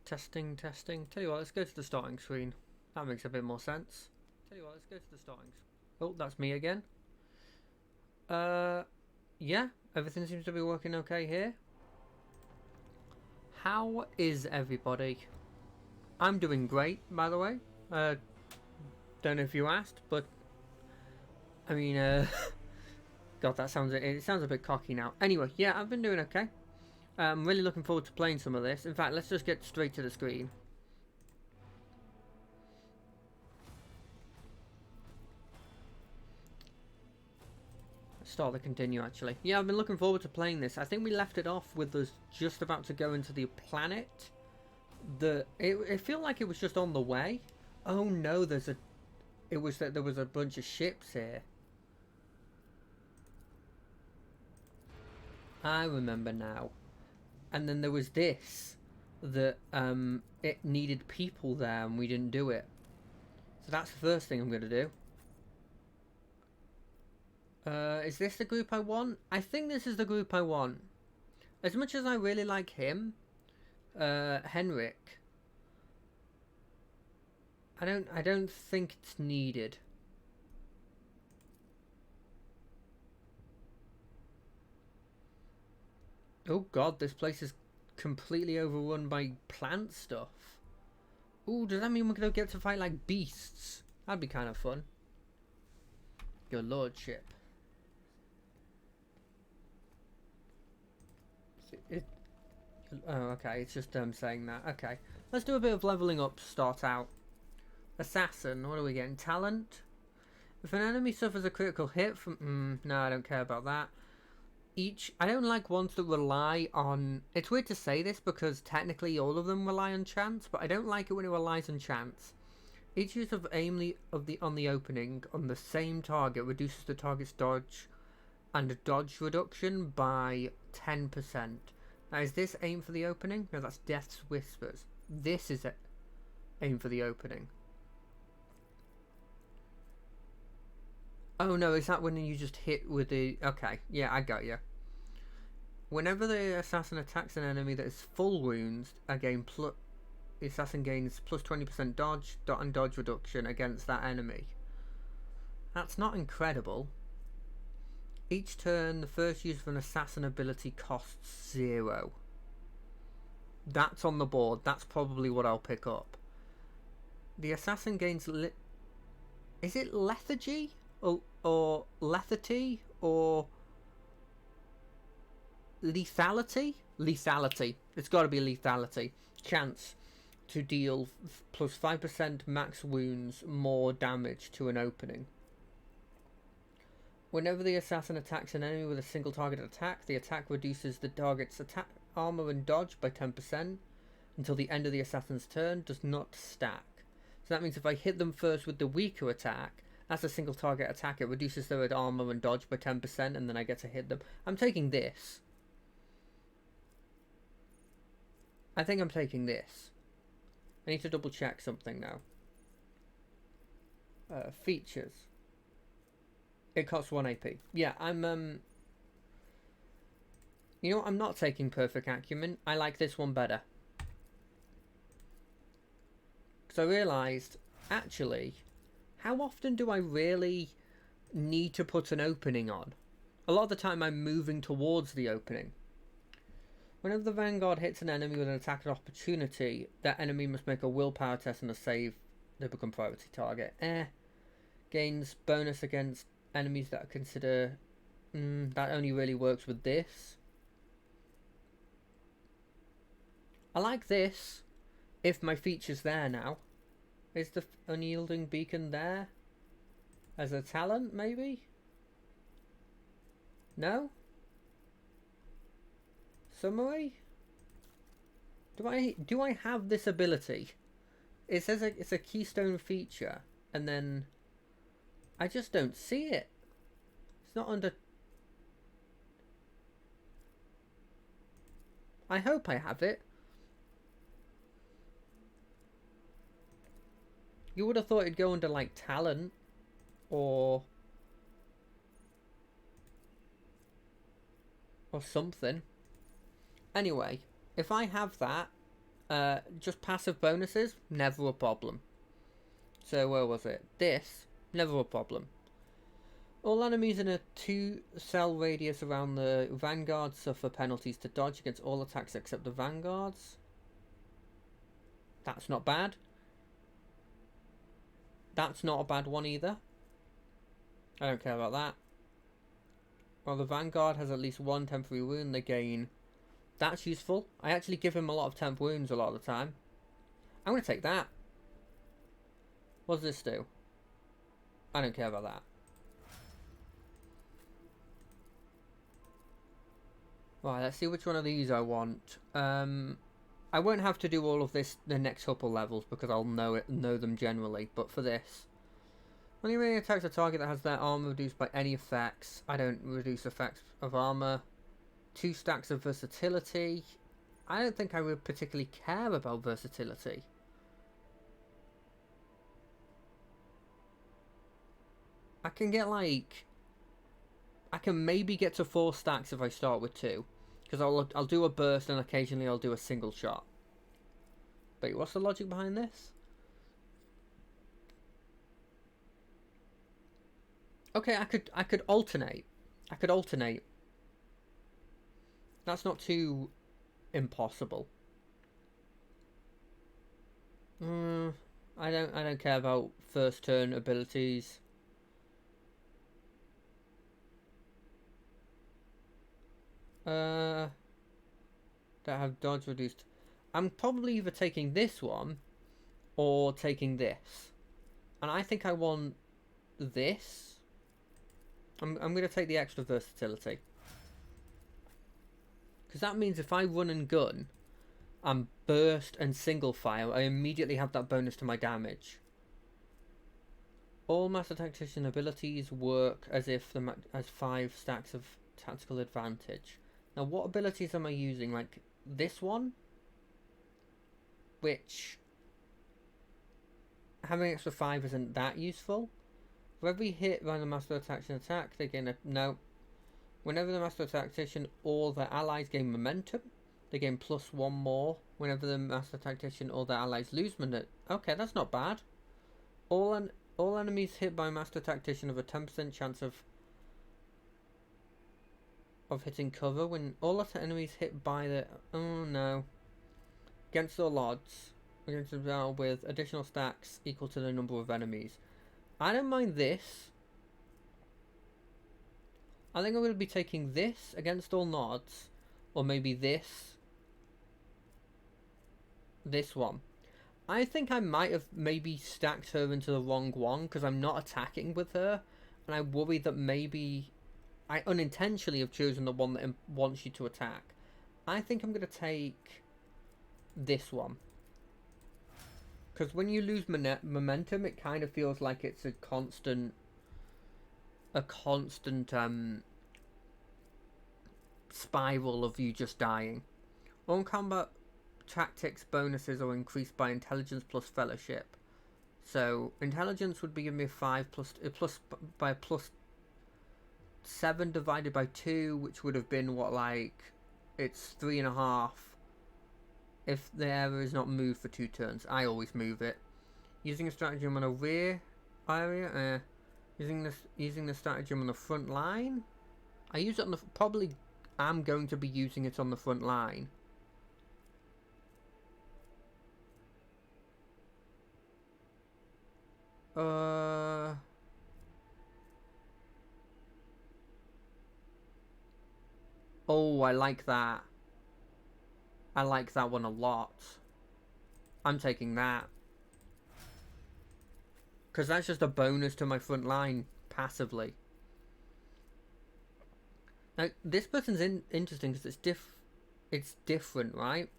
Testing, testing. Tell you what, let's go to the starting screen. That makes a bit more sense. Tell you what, let's go to the starting screen. Oh, that's me again. Yeah, everything seems to be working okay here. How is everybody? I'm doing great, by the way. Don't know if you asked, but I mean, God, it sounds a bit cocky now. Anyway, yeah, I've been doing okay. I'm really looking forward to playing some of this. In fact, let's just get straight to the screen. Start the continue, actually. Yeah, I've been looking forward to playing this. I think we left it off with us just about to go into the planet. It felt like it was just on the way. Oh no, it was that there was a bunch of ships here. I remember now. And then there was this, that it needed people there and we didn't do it. So that's the first thing I'm going to do. Is this the group I want? I think this is the group I want. As much as I really like him, Henrik, I don't think it's needed. Oh god, this place is completely overrun by plant stuff. Ooh, does that mean we're gonna get to fight like beasts? That'd be kind of fun. Your lordship. Oh, okay, it's just saying that. Okay, let's do a bit of leveling up to start out. Assassin, what are we getting? Talent? If an enemy suffers a critical hit from... no, I don't care about that. I don't like ones that rely on... It's weird to say this because technically all of them rely on chance, but I don't like it when it relies on chance. Each use of aim on the opening on the same target reduces the target's dodge and dodge reduction by 10%. Now, is this aim for the opening? No, that's Death's Whispers. This is aim for the opening. Oh no, is that when you just hit with the... Okay, yeah, I got you. Whenever the assassin attacks an enemy that is full wounds, the assassin gains plus 20% dodge and dodge reduction against that enemy. That's not incredible. Each turn, the first use of an assassin ability costs 0. That's on the board. That's probably what I'll pick up. The assassin gains... Is it lethargy? Or lethargy? Or... lethality? Lethality. It's got to be lethality. Chance to deal plus 5% max wounds more damage to an opening. Whenever the assassin attacks an enemy with a single target attack, the attack reduces the target's attack armor and dodge by 10% until the end of the assassin's turn. Does not stack. So that means if I hit them first with the weaker attack, that's a single target attack, it reduces their armor and dodge by 10% and then I get to hit them. I'm taking this. I think I'm taking this. I need to double check something now. Features. It costs 1 AP. Yeah, I'm you know what? I'm not taking Perfect Acumen. I like this one better. Because I realised, actually, how often do I really need to put an opening on? A lot of the time I'm moving towards the opening. Whenever the Vanguard hits an enemy with an attack of opportunity, that enemy must make a willpower test and a save to become priority target. Gains bonus against enemies that are consider... that only really works with this. I like this. If my feature's there now. Is the unyielding beacon there? As a talent, maybe? No? Summary? Do I have this ability? It says it's a keystone feature, and then I just don't see it. It's not under... I hope I have it. You would have thought it'd go under like talent or something. Anyway, if I have that, Just passive bonuses, never a problem. So where was it? This, never a problem. All enemies in a 2-cell radius around the vanguard suffer penalties to dodge against all attacks except the vanguards. That's not bad. That's not a bad one either. I don't care about that. Well, the vanguard has at least one temporary wound they gain. That's useful. I actually give him a lot of temp wounds a lot of the time. I'm going to take that. What does this do? I don't care about that. Right, let's see which one of these I want. I won't have to do all of this the next couple levels because I'll know them generally. But for this, when he attacks a target that has their armor reduced by any effects, I don't reduce effects of armor. 2 stacks of versatility. I don't think I would particularly care about versatility. I can get like... I can maybe get to 4 stacks if I start with 2. Because I'll do a burst and occasionally I'll do a single shot. Wait, what's the logic behind this? Okay, I could alternate. I could alternate. That's not too impossible. I don't care about first turn abilities. That have dodge reduced. I'm probably either taking this one or taking this. And I think I want this. I'm going to take the extra versatility. Because that means if I run and gun and burst and single fire, I immediately have that bonus to my damage. All Master Tactician abilities work as if as 5 stacks of tactical advantage. Now, what abilities am I using? Like this one, which having extra 5 isn't that useful. For every hit by the Master Tactician attack, they gain a no. Whenever the Master Tactician or their allies gain momentum, they gain +1 more. Whenever the Master Tactician or their allies lose momentum, okay, that's not bad. All enemies hit by Master Tactician have a 10% chance of hitting cover when all other enemies hit by the... Oh no. Against all odds. Against the battle with additional stacks equal to the number of enemies. I don't mind this. I think I'm going to be taking this against all odds. Or maybe this. This one. I think I might have maybe stacked her into the wrong one because I'm not attacking with her. And I worry that maybe... I unintentionally have chosen the one that wants you to attack. I think I'm going to take this one. Because when you lose momentum, it kind of feels like it's a constant spiral of you just dying. All combat tactics bonuses are increased by intelligence plus fellowship. So intelligence would be giving me 5 plus by +7 divided by 2, which would have been what, like, it's 3.5 if the area is not moved for 2 turns. I always move it. Using a stratagem on a rear area, using the stratagem on the front line. I use it on the probably am going to be using it on the front line. Oh, I like that. I like that one a lot. I'm taking that. Because that's just a bonus to my front line passively. Now, this person's interesting because it's different, right?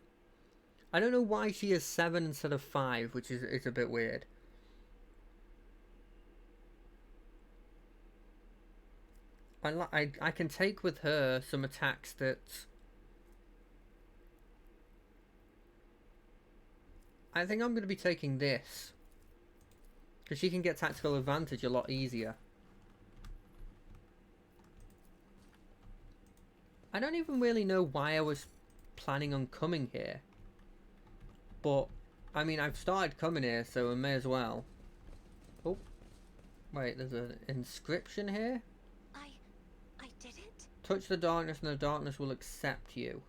I don't know why she is 7 instead of 5, which is a bit weird. I can take with her some attacks that... I think I'm going to be taking this. Because she can get tactical advantage a lot easier. I don't even really know why I was planning on coming here. But, I mean, I've started coming here, so I may as well. Oh, wait, there's an inscription here? I did it? Touch the darkness and the darkness will accept you.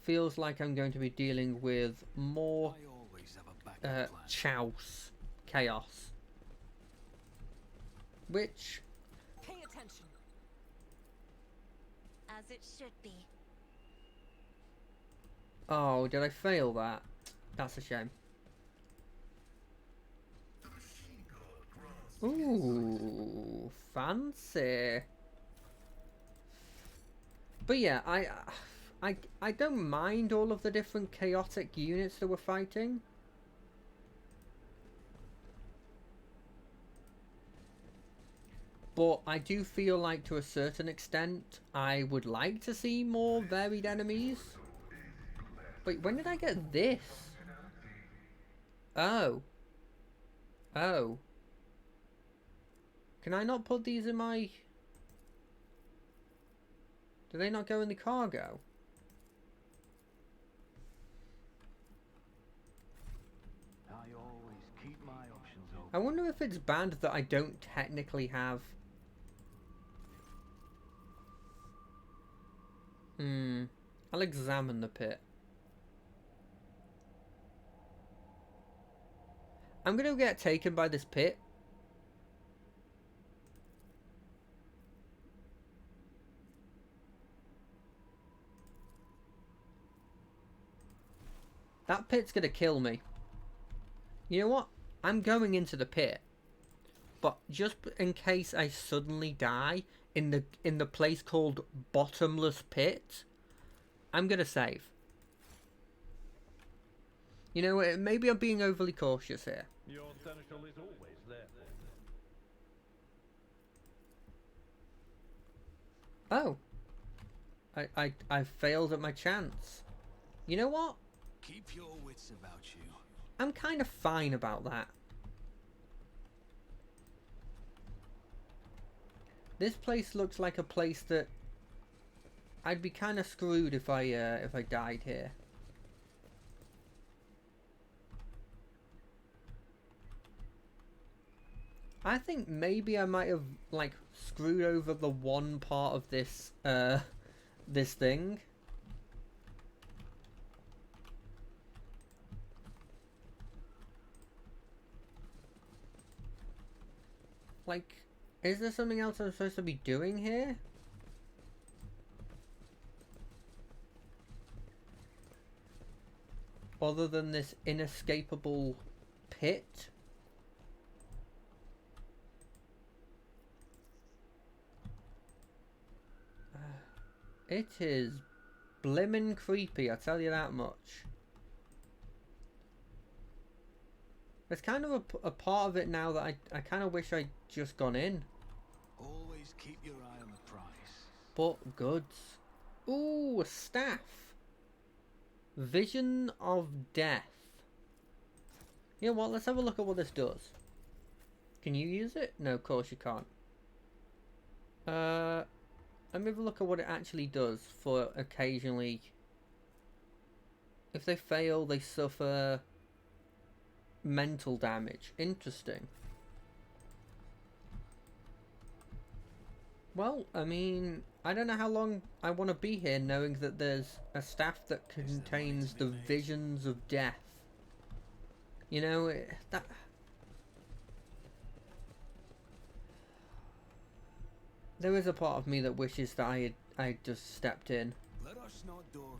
Feels like I'm going to be dealing with more I always have a backup plan. chaos. Which, Pay attention. As it should be. oh, did I fail that? That's a shame. Ooh, fancy. But yeah, I don't mind all of the different chaotic units that we're fighting. But I do feel like, to a certain extent, I would like to see more varied enemies. Wait, when did I get this? Oh. Oh. Can I not put these in my... Do they not go in the cargo? I always keep my options open. I wonder if it's bad that I don't technically have... I'll examine the pit. I'm gonna get taken by this pit. That pit's gonna kill me. You know what? I'm going into the pit. But just in case I suddenly die in the place called Bottomless Pit, I'm gonna save. You know, maybe I'm being overly cautious here. Your seneschal is always there. Oh. I failed at my chance. You know what? Keep your wits about you. I'm kind of fine about that. This place looks like a place that I'd be kind of screwed if I died here. I think maybe I might have like screwed over the one part of this this thing. Like, is there something else I'm supposed to be doing here? Other than this inescapable pit? It is blimmin' creepy, I tell you that much. There's kind of a part of it now that I kind of wish I'd just gone in. Always keep your eye on the prize. But goods. Ooh, a staff. Vision of Death. You know what, let's have a look at what this does. Can you use it? No, of course you can't. Let me have a look at what it actually does for occasionally. If they fail, they suffer mental damage. Interesting. Well, I mean, I don't know how long I want to be here knowing that there's a staff that contains the visions of death. You know, that... There is a part of me that wishes that I had just stepped in. Let us not dawdle.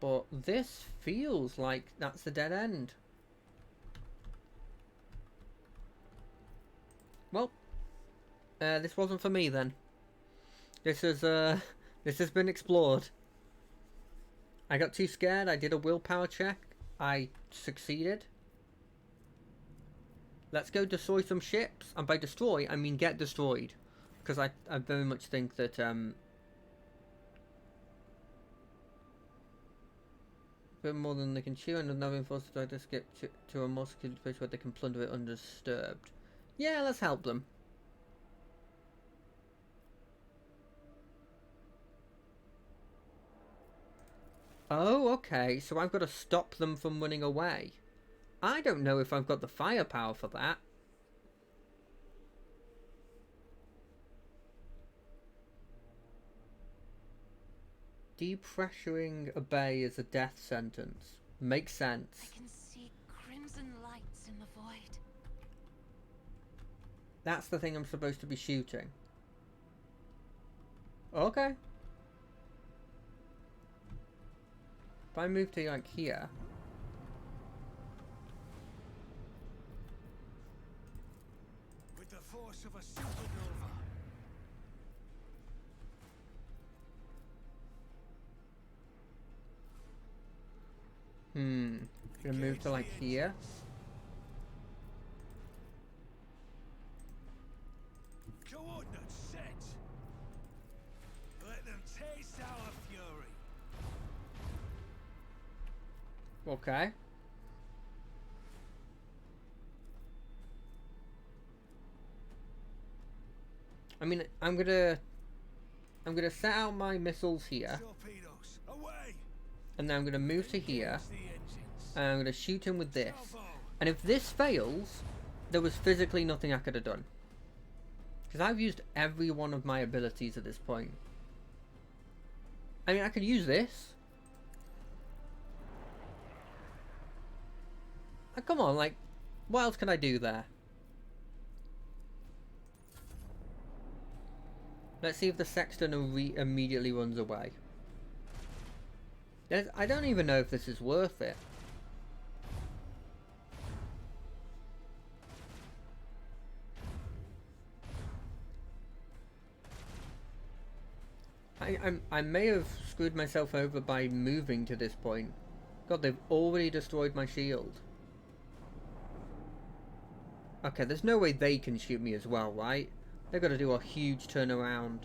But this feels like that's the dead end. Well, this wasn't for me then. This has been explored. I got too scared. I did a willpower check. I succeeded. Let's go destroy some ships. And by destroy, I mean get destroyed. Because I very much think that... bit more than they can chew, and another enforced to escape to a more secluded place where they can plunder it undisturbed. Yeah, let's help them. Oh, okay. So I've got to stop them from running away. I don't know if I've got the firepower for that. Depressuring a bay is a death sentence. Makes sense. I can see crimson lights in the void. That's the thing I'm supposed to be shooting. Okay. If I move to like here. With the force of a supernova. Gonna move to like here. Coordinates set. Let them taste our fury. Okay. I mean, I'm gonna set out my missiles here, Torpedoes, away. and then I'm gonna move to here, The engines. and I'm gonna shoot him with this. Salvo. And if this fails, there was physically nothing I could have done. Because I've used every one of my abilities at this point. I mean, I could use this. Come on, like, what else can I do there? Let's see if the Sexton immediately runs away. I don't even know if this is worth it. I may have screwed myself over by moving to this point. God, they've already destroyed my shield. Okay, there's no way they can shoot me as well, right? They've got to do a huge turnaround.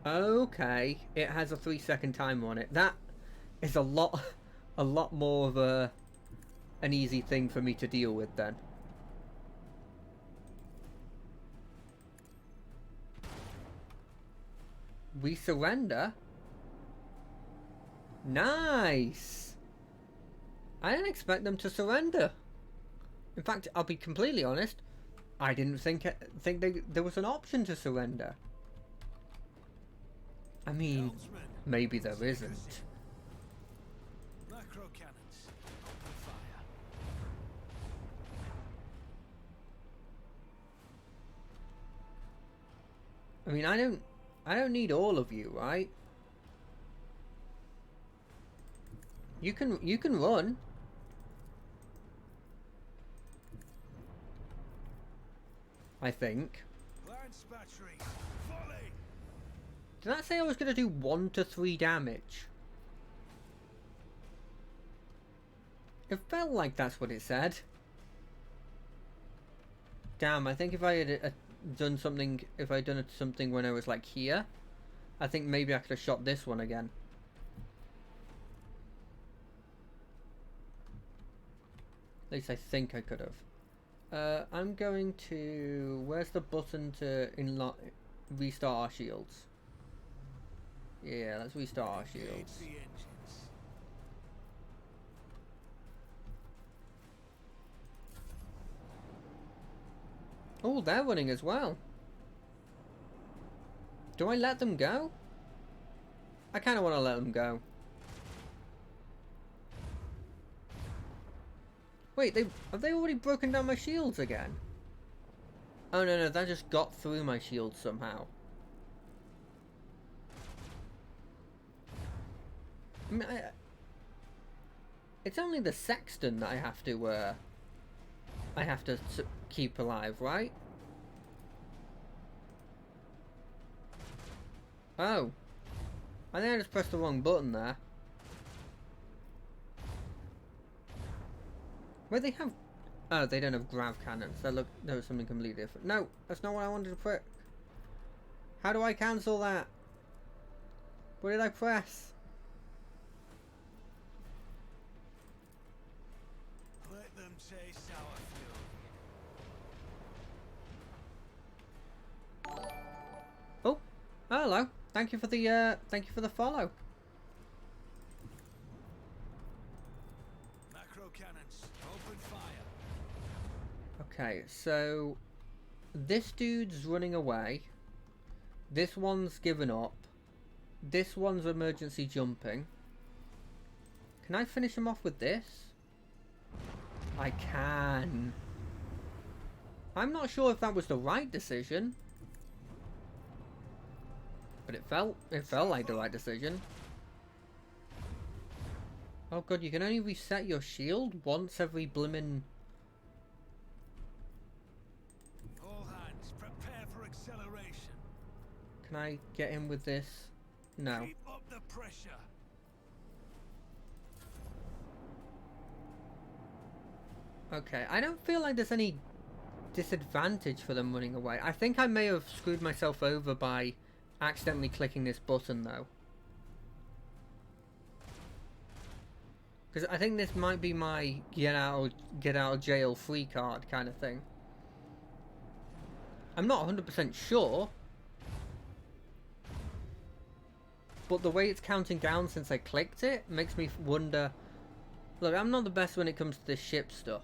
Okay, it has a 3-second timer on it. That is a lot more of an easy thing for me to deal with then. We surrender? Nice! I didn't expect them to surrender. In fact, I'll be completely honest, I didn't think there was an option to surrender. I mean, maybe there isn't. Macro cannons. Open fire. I mean, I don't need all of you, right? You can run. I think. Lance battery. Volley. Did that say I was going to do 1 to 3 damage? It felt like that's what it said. Damn, I think if I had done something, if I'd done something when I was like here, I think maybe I could have shot this one again. At least I think I could have. I'm going to... Where's the button to restart our shields? Yeah, let's restart our shields. Engage the engines. Oh, they're running as well. Do I let them go? I kind of want to let them go. Wait, have they already broken down my shields again? Oh no, that just got through my shields somehow. I mean, it's only the Sexton that I have to keep alive, right? Oh. I think I just pressed the wrong button there. Where they have... Oh, they don't have grav cannons. That was something completely different. No, that's not what I wanted to put. How do I cancel that? What did I press? Let them taste our fury. Oh, hello. Thank you for the follow. Macro cannons, open fire. Okay, so this dude's running away. This one's given up. This one's emergency jumping. Can I finish him off with this? I can. I'm not sure if that was the right decision. But it felt like the right decision. Oh god, you can only reset your shield once every blimmin'... All hands, prepare for acceleration. Can I get him with this? No. Keep up the pressure. Okay, I don't feel like there's any disadvantage for them running away. I think I may have screwed myself over by accidentally clicking this button though. Because I think this might be my get out of jail free card kind of thing. I'm not 100% sure. But the way it's counting down since I clicked it makes me wonder. Look, I'm not the best when it comes to this ship stuff.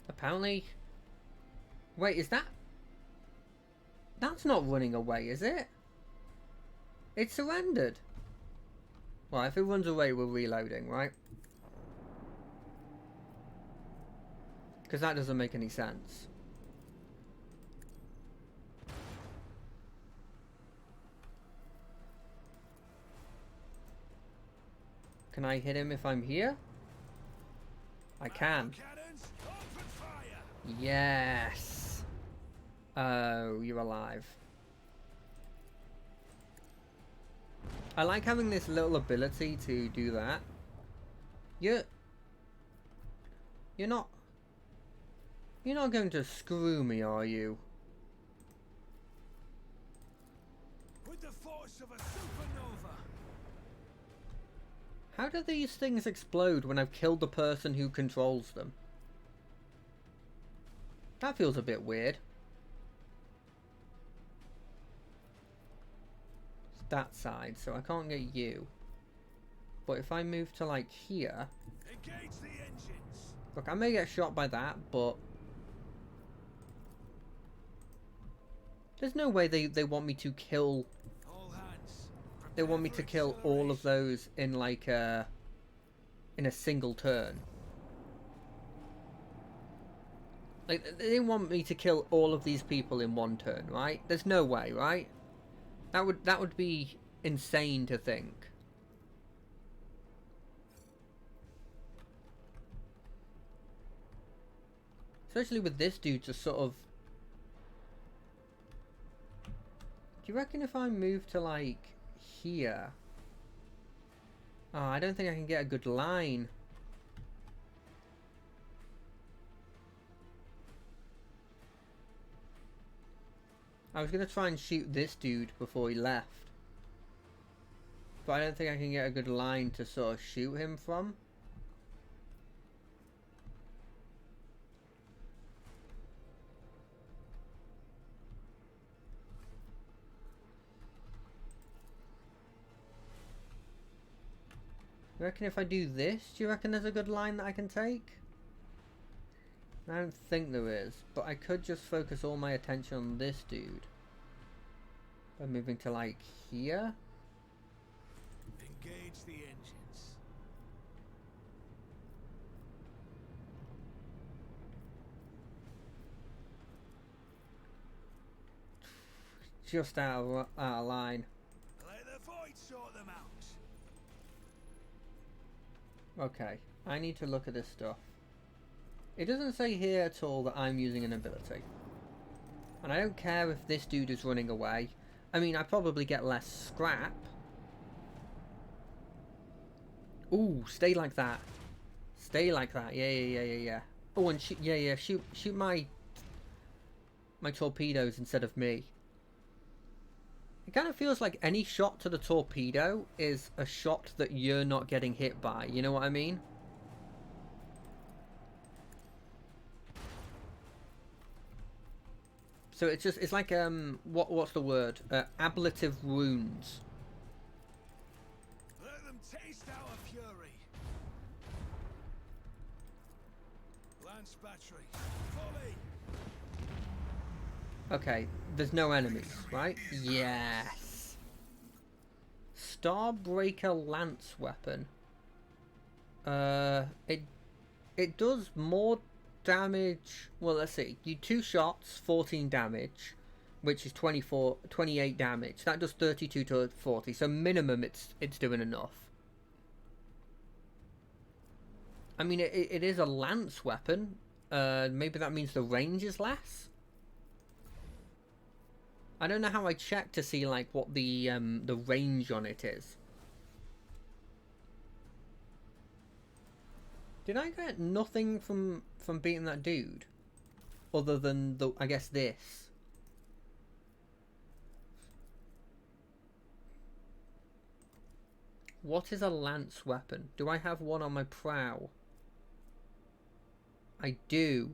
Apparently... Wait, is that... That's not running away, is it? It surrendered. Well, if it runs away, we're reloading, right? Because that doesn't make any sense. Can I hit him if I'm here? I can. Cannons, open fire. Yes. Oh, you're alive. I like having this little ability to do that. You're not going to screw me, are you? With the force of a supernova. How do these things explode when I've killed the person who controls them? That feels a bit weird. It's that side, so I can't get you. But if I move to like here... Engage the engines. Look, I may get shot by that, but... There's no way they want me to kill... All hands. They want me to kill all of those in like a... in a single turn. Like, they didn't want me to kill all of these people in one turn, right? There's no way, right? That would be insane to think. Especially with this dude just sort of... Do you reckon if I move to like here... Oh, I don't think I can get a good line. I was going to try and shoot this dude before he left. But I don't think I can get a good line to sort of shoot him from. You reckon if I do this, do you reckon there's a good line that I can take? I don't think there is, but I could just focus all my attention on this dude. By moving to like here. Engage the engines. Just out of line. Let the void sort them out. Okay, I need to look at this stuff. It doesn't say here at all that I'm using an ability. And I don't care if this dude is running away. I mean, I probably get less scrap. Ooh, stay like that. Stay like that. Yeah. Oh, and shoot, shoot my torpedoes instead of me. It kind of feels like any shot to the torpedo is a shot that you're not getting hit by. You know what I mean? So it's like what's the word? Ablative wounds. Let them taste our fury. Lance battery, fully. Okay, there's no enemies, right? Yes. Starbreaker lance weapon. It does more damage. Well, let's see. You 2 shots, 14 damage, which is 28 damage. That does 32 to 40. So minimum, it's doing enough. I mean, it is a lance weapon. Maybe that means the range is less. I don't know how I check to see like what the range on it is. Did I get nothing from beating that dude, other than I guess this? What is a lance weapon? Do I have one on my prow? I do,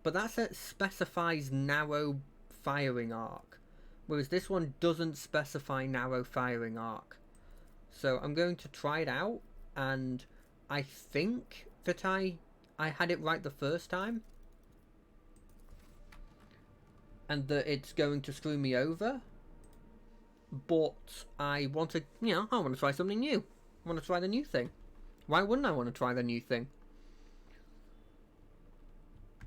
but that specifies narrow firing arc, whereas this one doesn't specify narrow firing arc. So I'm going to try it out, and I think that I had it right the first time, and that it's going to screw me over. But I want to, I want to try something new. I want to try the new thing. Why wouldn't I want to try the new thing?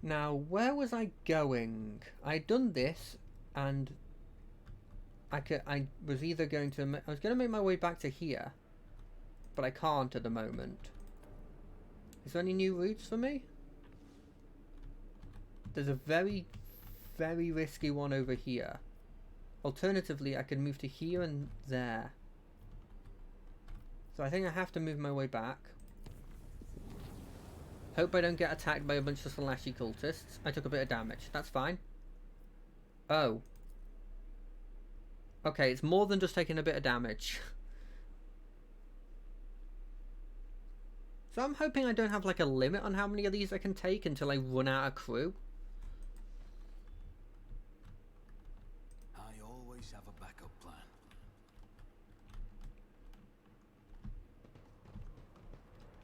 Now, where was I going? I'd done this, and I was either going to... I was going to make my way back to here, but I can't at the moment. Is there any new routes for me? There's a very, very risky one over here. Alternatively, I could move to here and there. So I think I have to move my way back. Hope I don't get attacked by a bunch of Slashi cultists. I took a bit of damage. That's fine. Oh. Okay, it's more than just taking a bit of damage. So I'm hoping I don't have like a limit on how many of these I can take until I run out of crew. I always have a backup plan.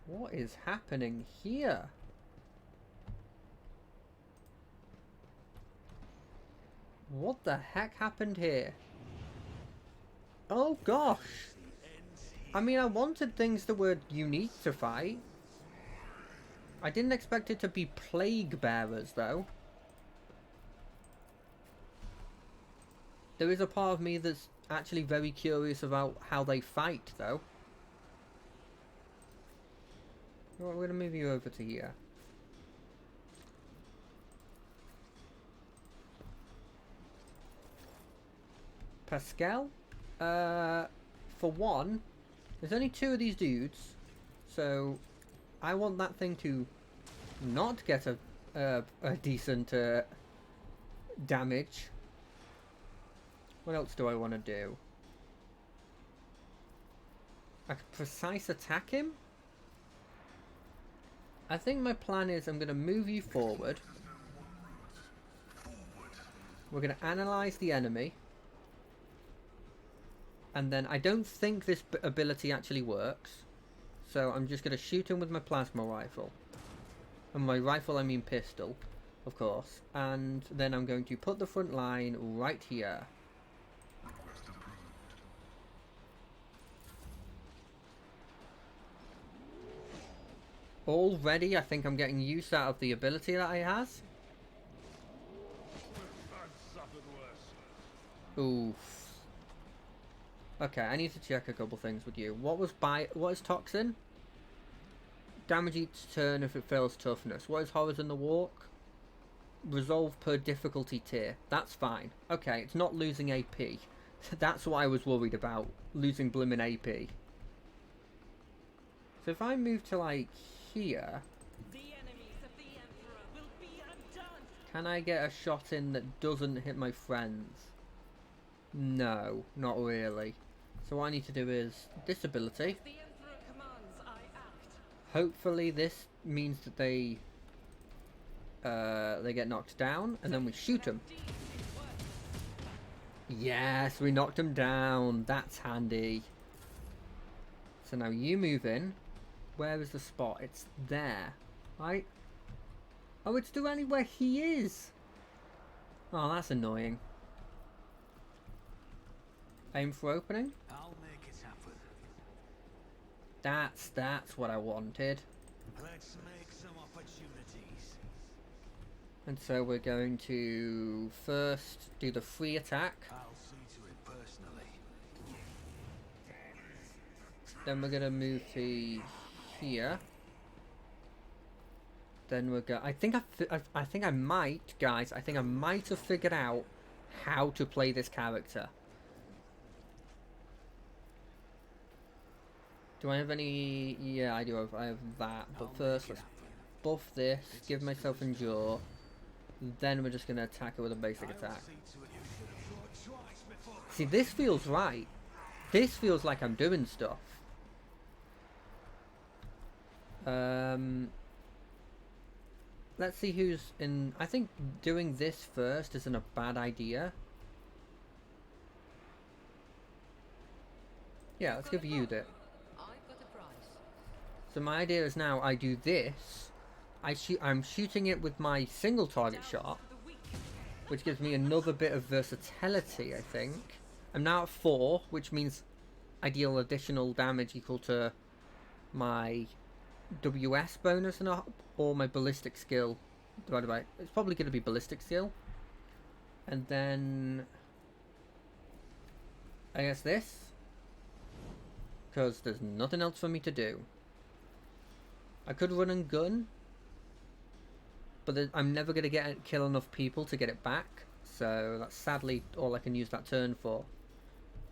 What is happening here? What the heck happened here? Oh gosh! I mean, I wanted things that were unique to fight. I didn't expect it to be plague bearers, though. There is a part of me that's actually very curious about how they fight, though. We're going to move you over to here. Pascal? For one, there's only 2 of these dudes, so I want that thing to not get a decent damage. What else do I want to do? I could precise attack him? I think my plan is I'm going to move you forward. We're going to analyze the enemy. And then I don't think this ability actually works. So I'm just going to shoot him with my plasma rifle. And by rifle I mean pistol, of course. And then I'm going to put the front line right here. Already I think I'm getting use out of the ability that he has. Oof. Okay, I need to check a couple things with you. What is Toxin? Damage each turn if it fails toughness. What is Horrors in the Walk? Resolve per difficulty tier. That's fine. Okay, it's not losing AP. That's what I was worried about. Losing blimmin' AP. So if I move to like here, The enemies of the Emperor will be undone. can I get a shot in that doesn't hit my friends? No, not really. So what I need to do is this ability. The Emperor commands I act. Hopefully this means that they they get knocked down, and then we shoot them. Yes, we knocked them down. That's handy. So now you move in. Where is the spot? It's there, right? Oh, it's directly where he is. Oh, that's annoying. Aim for opening. I'll make it happen. That's what I wanted. Let's make some opportunities. And so we're going to first do the free attack. I'll see to it personally. Then we're gonna move to here. Then we're go. I think I think I might, guys. I think I might have figured out how to play this character. Do I have any? Yeah, I do have. I have that. But first, let's buff this. Give myself endure. Then we're just gonna attack it with a basic attack. See, this feels right. This feels like I'm doing stuff. Let's see who's in. I think doing this first isn't a bad idea. Yeah, let's give you that. So my idea is now I do this. I'm shooting it with my single target shot, which gives me another bit of versatility, I think. I'm now at 4, which means I deal additional damage equal to my WS bonus or my ballistic skill divided by. It's probably going to be ballistic skill. And then I guess this, because there's nothing else for me to do. I could run and gun, but I'm never going to kill enough people to get it back, so that's sadly all I can use that turn for.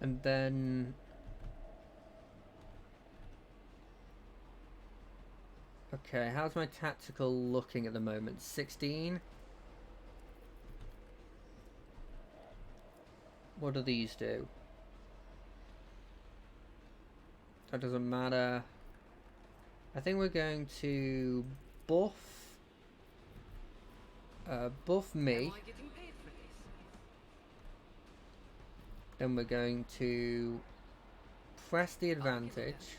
And then okay, how's my tactical looking at the moment? 16. What do these do? That doesn't matter. I think we're going to buff me. Then we're going to press the advantage.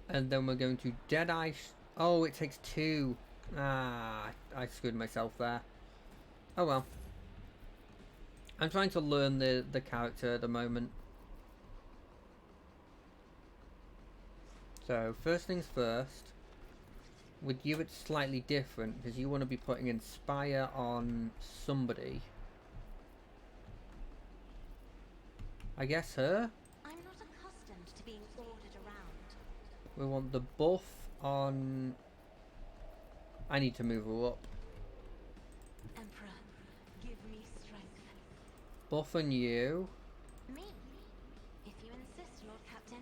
And then we're going to Deadeye. Oh, it takes 2. Ah, I screwed myself there. Oh well. I'm trying to learn the character at the moment. So, first things first. With you it's slightly different, because you want to be putting Inspire on somebody. I guess her? I'm not accustomed to being ordered around. We want the buff on... I need to move her up. Emperor, give me strength. Buff on you. Me? If you insist, Lord Captain.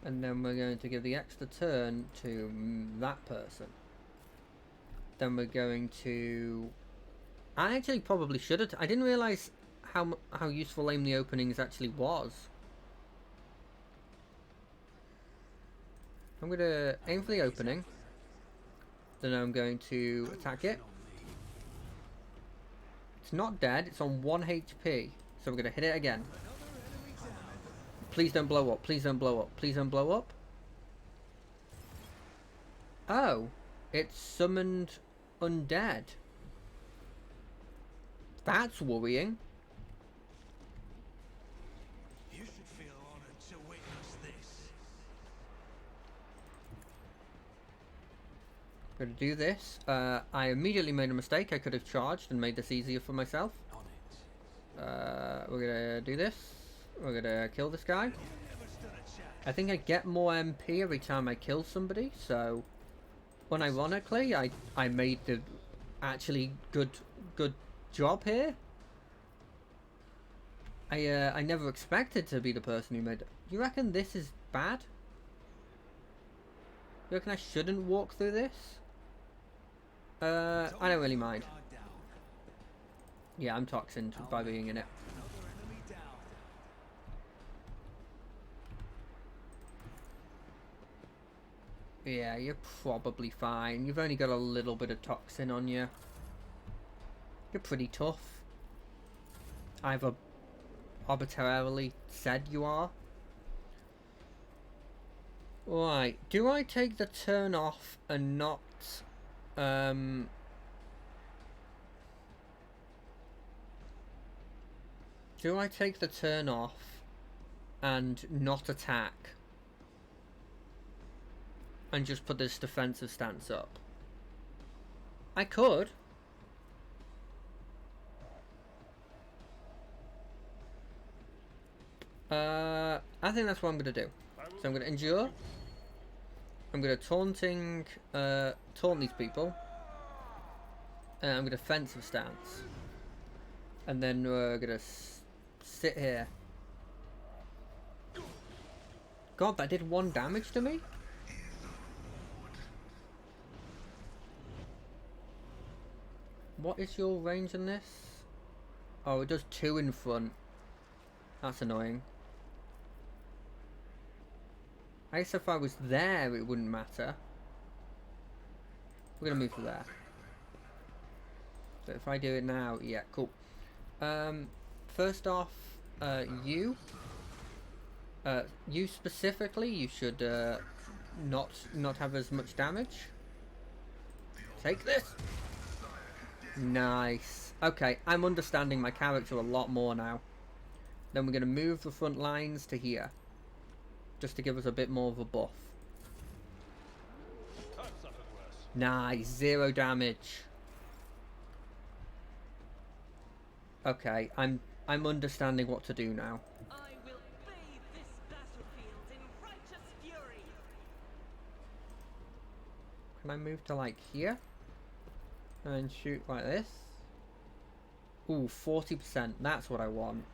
And then we're going to give the extra turn to that person. Then we're going to... I actually probably should have... I didn't realise how useful Aim the Openings actually was. I'm going to aim for the opening. Then I'm going to attack it. It's not dead. It's on 1 HP. So we're going to hit it again. Please don't blow up. Please don't blow up. Please don't blow up. Oh. It's summoned undead. That's worrying. You should feel honored to witness this. Gonna do this. I immediately made a mistake. I could have charged and made this easier for myself. On it. We're gonna do this. We're gonna kill this guy. Never stood a chance. I think I get more MP every time I kill somebody, so unironically I made the actually good job here. I never expected to be the person who made it. You reckon this is bad? You reckon I shouldn't walk through this? I don't really mind. Guard down. Yeah, I'm toxin by being in it. Another enemy down. Yeah, you're probably fine. You've only got a little bit of toxin on you. You're pretty tough. I've arbitrarily said you are. Right, do I take the turn off and not, do I take the turn off and not attack? And just put this defensive stance up? I could. I think that's what I'm gonna do. So I'm gonna endure. I'm gonna taunt these people. And I'm gonna defensive stance. And then we're gonna sit here. God, that did 1 damage to me? What is your range in this? Oh, it does 2 in front. That's annoying. I guess if I was there, it wouldn't matter. We're gonna move to there. So if I do it now, yeah, cool. First off, you specifically, you should not have as much damage. Take this. Nice. Okay, I'm understanding my character a lot more now. Then we're gonna move the front lines to here, just to give us a bit more of a buff. I've suffered worse. Nice, 0 damage. Okay, I'm understanding what to do now. I will bathe this battlefield in righteous fury. Can I move to like here? And then shoot like this? Ooh, 40%, that's what I want.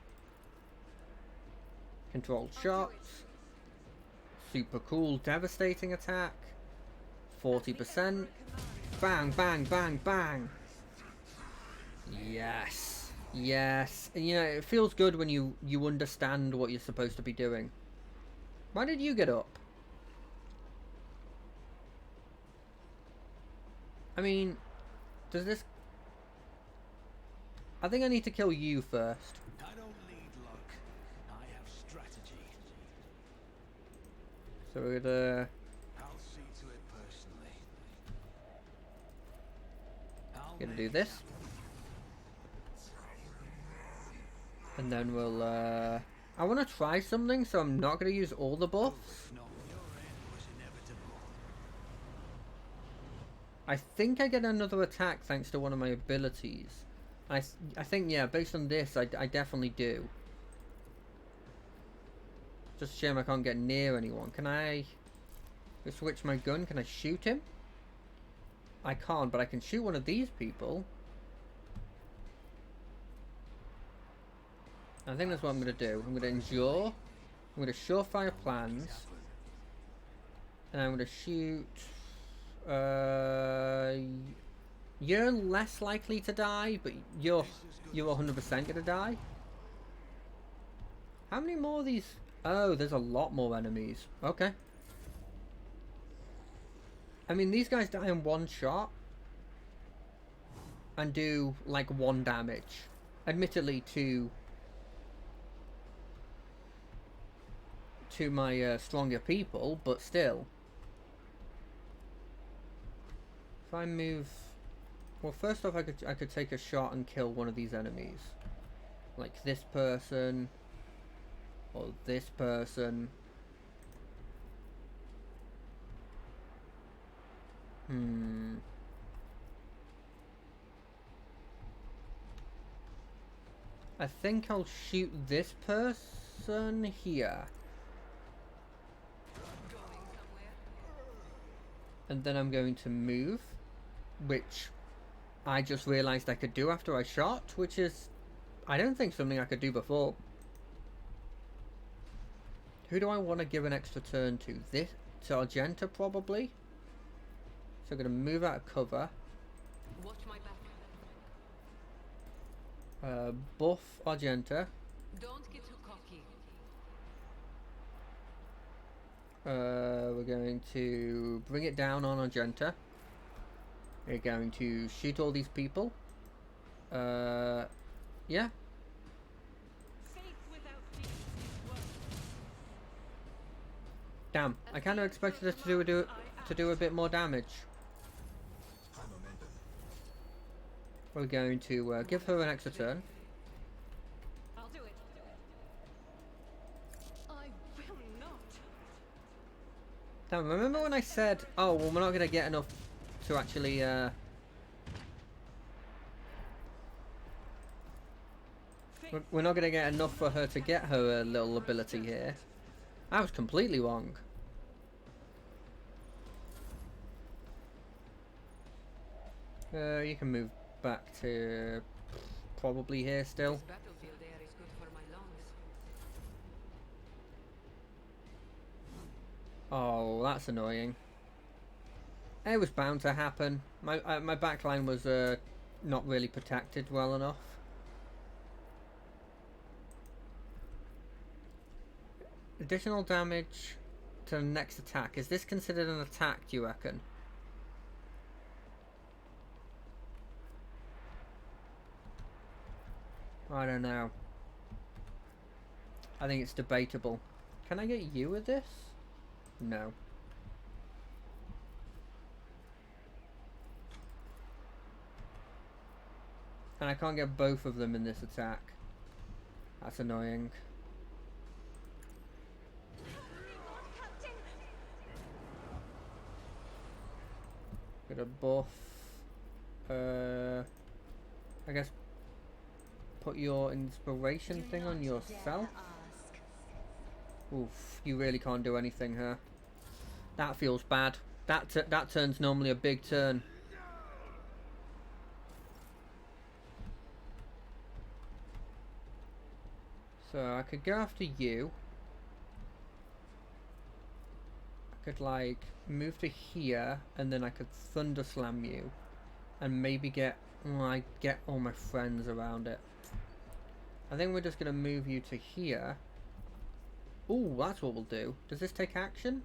Controlled shots. Super cool, devastating attack. 40%. Bang, bang, bang, bang. Yes. Yes. And, you know, it feels good when you understand what you're supposed to be doing. Why did you get up? I mean, does this... I think I need to kill you first. I don't need luck. I have strategy. So we're gonna... I'll see to it personally. I'll Gonna make do it this. happen. And then we'll, I want to try something, so I'm not going to use all the buffs. No, your end was inevitable. I think I get another attack thanks to one of my abilities. I think, yeah, based on this, I definitely do. Just a shame I can't get near anyone. Can I switch my gun? Can I shoot him? I can't, but I can shoot one of these people. I think that's what I'm going to do. I'm going to endure. I'm going to surefire plans. And I'm going to shoot... you're less likely to die, but you're 100% going to die. How many more of these? Oh, there's a lot more enemies. Okay. I mean, these guys die in 1 shot. And do, like, 1 damage. Admittedly, to my stronger people, but still. If I move... Well, first off, I could take a shot and kill one of these enemies. Like this person. Or this person. I think I'll shoot this person here. And then I'm going to move, which I just realised I could do after I shot, which is, I don't think something I could do before. Who do I want to give an extra turn to? This, to Argenta probably. So I'm going to move out of cover. Watch my back. Buff Argenta. Don't get too cocky. We're going to bring it down on Argenta. We're going to shoot all these people. Yeah. Faith without deeds is worthless. Damn, I kind of expected us to do a bit more damage. We're going to give her an extra turn. I'll do it. I will not. Damn, remember when I said, oh, well, we're not going to get enough to actually, we're not going to get enough for her to get her little ability here. I was completely wrong. You can move back to probably here still. Battlefield air is good for my lungs. Oh, that's annoying. It was bound to happen. My backline was not really protected well enough. Additional damage to the next attack. Is this considered an attack, do you reckon? I don't know. I think it's debatable. Can I get you with this? No. And I can't get both of them in this attack. That's annoying. Got a buff. I guess put your inspiration Do thing on not yourself. dare ask. Oof, you really can't do anything here. That feels bad. That turn's normally a big turn. So I could go after you. I could like move to here and then I could thunder slam you and maybe get all my friends around it. I think we're just gonna move you to here. Ooh, that's what we'll do. Does this take action?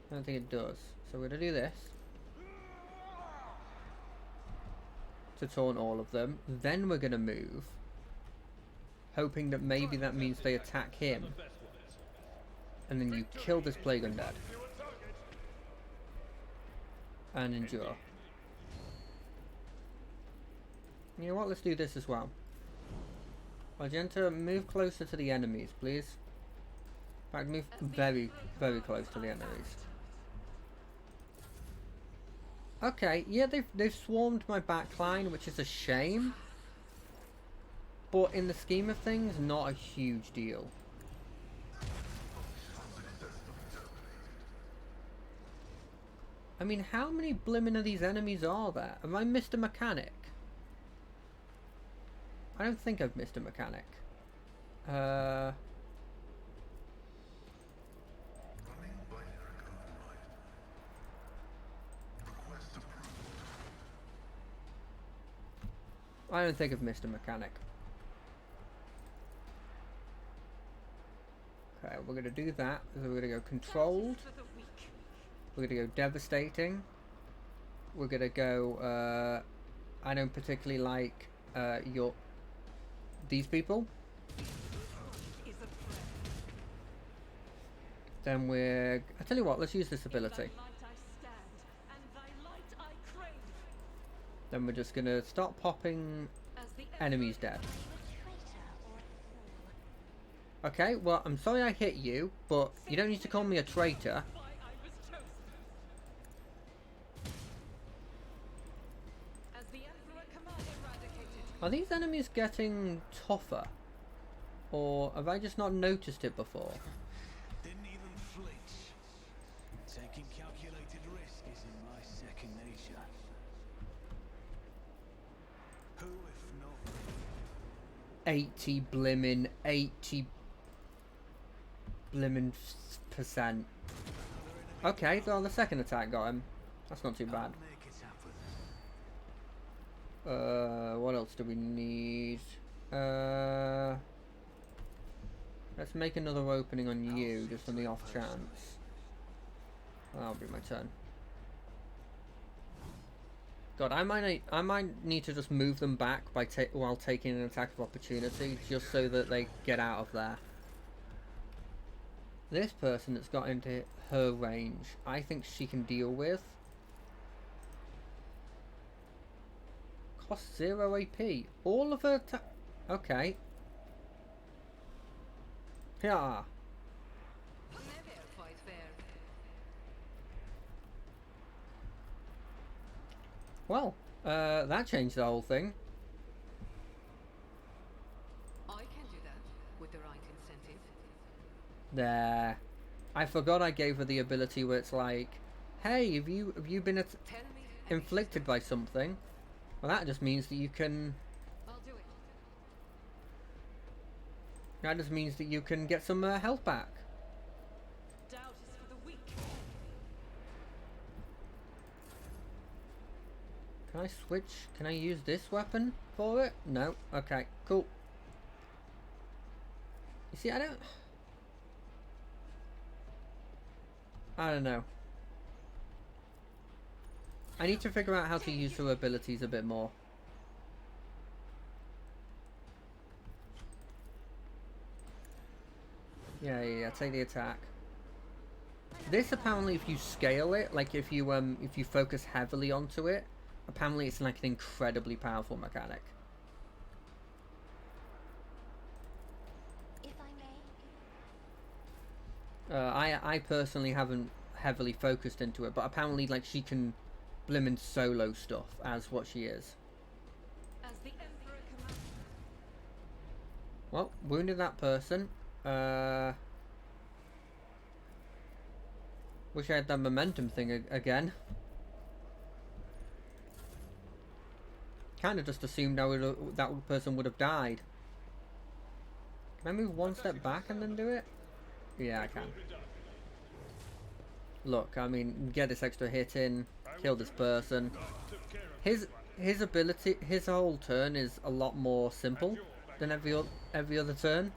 I don't think it does. So we're gonna do this to taunt all of them. Then we're gonna move, hoping that maybe that means they attack him. And then you kill this Plague Undead. And endure. You know what, let's do this as well. Argenta, move closer to the enemies, please. In fact, move very, very close to the enemies. Okay, yeah, they've swarmed my backline, which is a shame. But in the scheme of things, not a huge deal. I mean, how many blimmin' of these enemies are there? Have I missed a mechanic? I don't think I've missed a mechanic. I don't think I've missed a mechanic. Okay, we're gonna do that. So we're gonna go controlled. For the weak. We're gonna go devastating. We're gonna go. I don't particularly like these people. Is a prayer. Then we're. I tell you what. Let's use this In thy ability. light I stand, and thy light I crave. Then we're just gonna start popping As the enemies dead. Are you a traitor or a fool? Okay. Well, I'm sorry I hit you, but you don't need to call me a traitor. why I was chosen. As the Emperor command eradicated. Are these enemies getting tougher, or have I just not noticed it before? Didn't even flinch. Taking calculated risk is in my second nature. Who if not? 80 blimmin' 80 blimmin' percent. Okay, well the second attack got him. That's not too bad. Make it happen. What else do we need? Let's make another opening on you, just on the off chance. That'll be my turn. God, I might need to just move them back by while taking an attack of opportunity, just so that they get out of there. This person that's got into her range, I think she can deal with. Cost 0 AP. All of her okay. Yeah. Never fight fair. Well, that changed the whole thing. I can do that with the right incentive. There. I forgot I gave her the ability where it's like, hey, have you been Tell me. and inflicted by something? Well, that just means that you can. I'll do it. That just means that you can get some health back. Doubt is for the weak. Can I switch? Can I use this weapon for it? No. Okay. Cool. You see, I don't know. I need to figure out how to use her abilities a bit more. Yeah, take the attack. This apparently, if you scale it, like if you focus heavily onto it, apparently it's like an incredibly powerful mechanic. If I may, I personally haven't heavily focused into it, but apparently like she can blimmin' solo stuff as what she is. As the Emperor commands. Well, wounded that person. Wish I had that momentum thing again. Kind of just assumed that person would have died. Can I move one step back and then do it? Yeah, I can. Look, I mean, get this extra hit in, kill this person. His ability, his whole turn is a lot more simple than every other turn.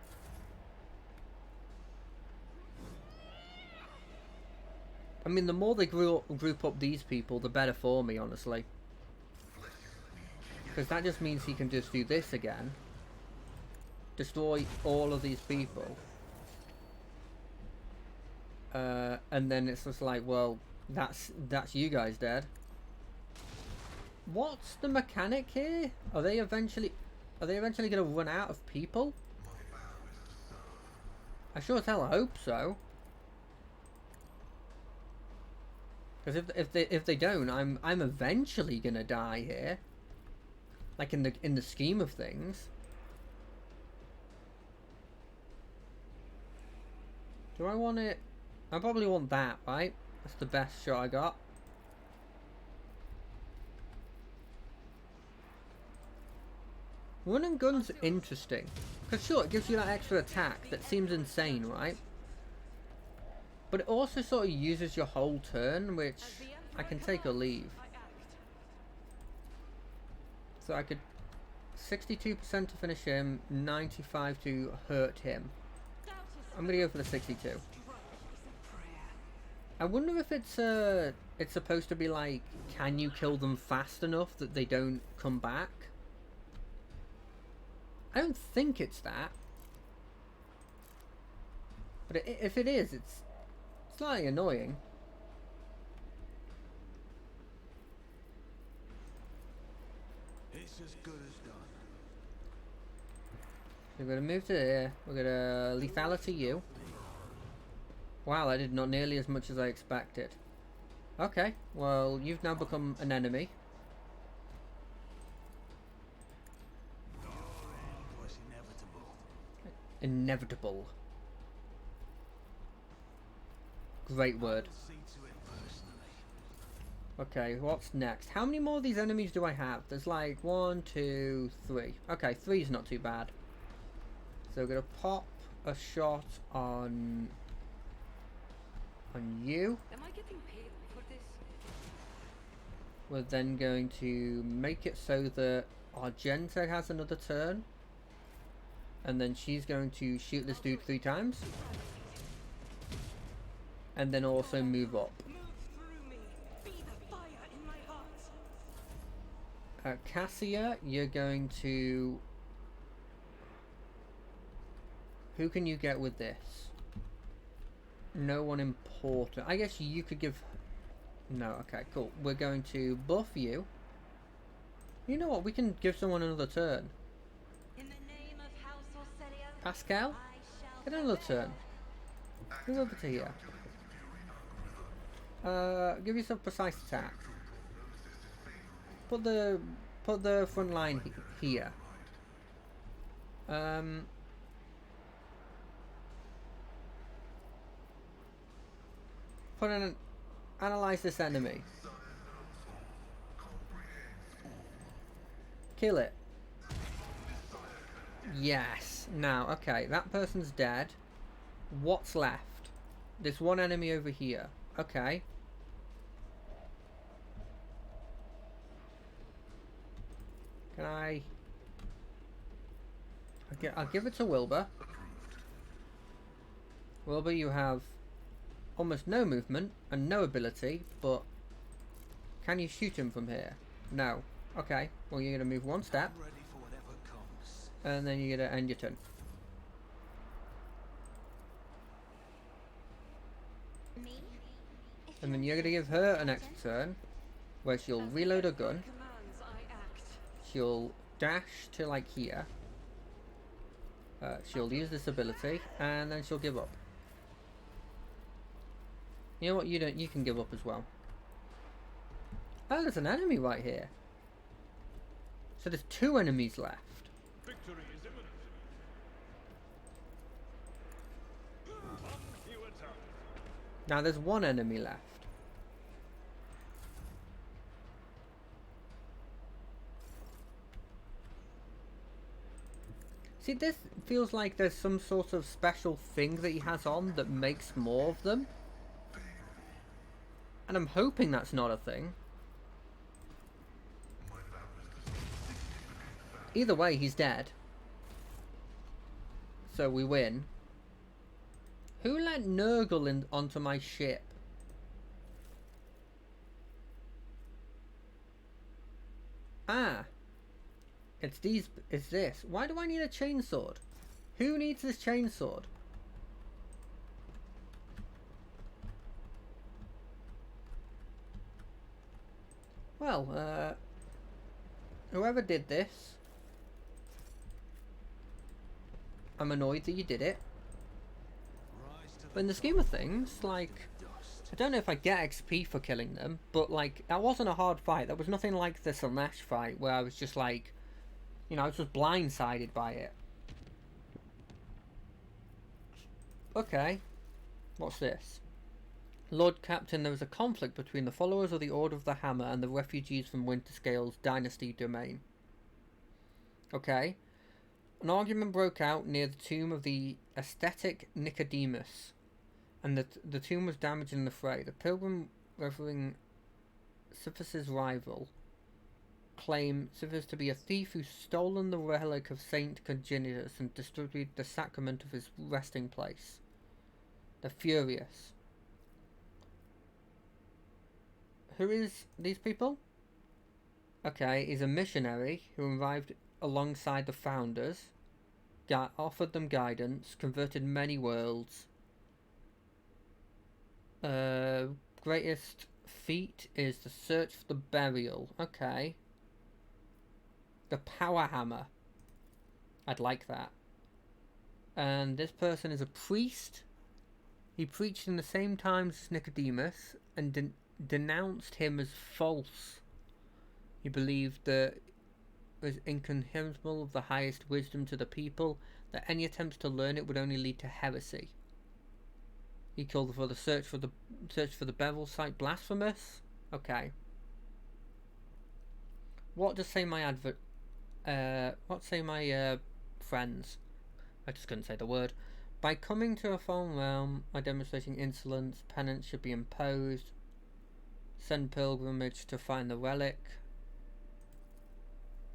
I mean, the more they group up these people, the better for me, honestly. Because that just means he can just do this again. Destroy all of these people. And then it's just like, well, that's you guys dead. What's the mechanic here? Are they eventually going to run out of people? I sure as hell hope so. Because if they don't, I'm eventually gonna die here. Like in the scheme of things. Do I want it? I probably want that, right? That's the best shot I got. Run and gun's interesting. Because sure, it gives you that extra attack that seems insane, right? But it also sort of uses your whole turn, which As the Emperor I can take or commands, leave. I act. So I could 62% to finish him, 95 to hurt him. Doubt is I'm gonna go for the 62. strike is a prayer. I wonder if it's supposed to be like, can you kill them fast enough that they don't come back? I don't think it's that. But if it is, it's slightly annoying. It's as good as done. We're gonna move to here. We're gonna lethality you. Wow, I did not nearly as much as I expected. Okay, well, you've now become an enemy. Your end was inevitable. Inevitable. Great word. See to it personally. Okay, what's next? How many more of these enemies do I have? There's like 1, 2, 3. Okay, 3's not too bad. So we're gonna pop a shot on you. Am I getting paid for this? We're then going to make it so that Argenta has another turn. And then she's going to shoot this dude 3 times. And then also move up. Move through me. Be the fire in my heart. Cassia, you're going to... Who can you get with this? No one important. I guess you could give... No, okay, cool. We're going to buff you. You know what? We can give someone another turn. In the name of House Orselia, Pascal? I shall Get another turn. Move over to here. Give yourself precise attack. Put the front line here. Analyze this enemy. Kill it. Yes. Now, okay, that person's dead. What's left? There's one enemy over here. Okay. Can I... Okay, I'll give it to Wilbur. Wilbur, you have almost no movement and no ability, but can you shoot him from here? No. Okay, well you're going to move one step, I'm ready for whatever comes. and then you're going to end your turn. me. And then you're going to give her an extra turn, where she'll reload her gun, Commands I act. she'll dash to like here, she'll use this ability, and then she'll give up. You know what, you can give up as well. Oh, there's an enemy right here. So there's 2 enemies left. Victory is imminent. On you attack. Now there's 1 enemy left. See, this feels like there's some sort of special thing that he has on that makes more of them. And I'm hoping that's not a thing. Either way, he's dead. So we win. Who let Nurgle in onto my ship? Ah. It's this. Why do I need a chainsword? Who needs this chainsword? Well, whoever did this, I'm annoyed that you did it. Rise to But in the scheme of things, like, I don't know if I get XP for killing them, but like, that wasn't a hard fight. That was nothing like the Slaanesh fight where I was just like, you know, I was just blindsided by it. Okay, what's this? Lord Captain, there was a conflict between the followers of the Order of the Hammer and the refugees from Winterscale's dynasty domain. Okay. An argument broke out near the tomb of the ascetic Nicodemus, and the tomb was damaged in the fray. The pilgrim revering Sisyphus' rival claimed Sisyphus to be a thief who stolen the relic of Saint Congenitus and distributed the sacrament of his resting place. They're furious. Who is these people? Okay, he's a missionary who arrived alongside the founders, offered them guidance, converted many worlds. Greatest feat is the search for the burial. Okay. The power hammer. I'd like that. And this person is a priest. He preached in the same times as Nicodemus and denounced him as false. He believed that it was incompatible of the highest wisdom to the people, that any attempts to learn it would only lead to heresy. He called for the search for the burial site blasphemous. Okay. What does say my friends? I just couldn't say the word. By coming to a foreign realm, by demonstrating insolence, penance should be imposed. Send pilgrimage to find the relic.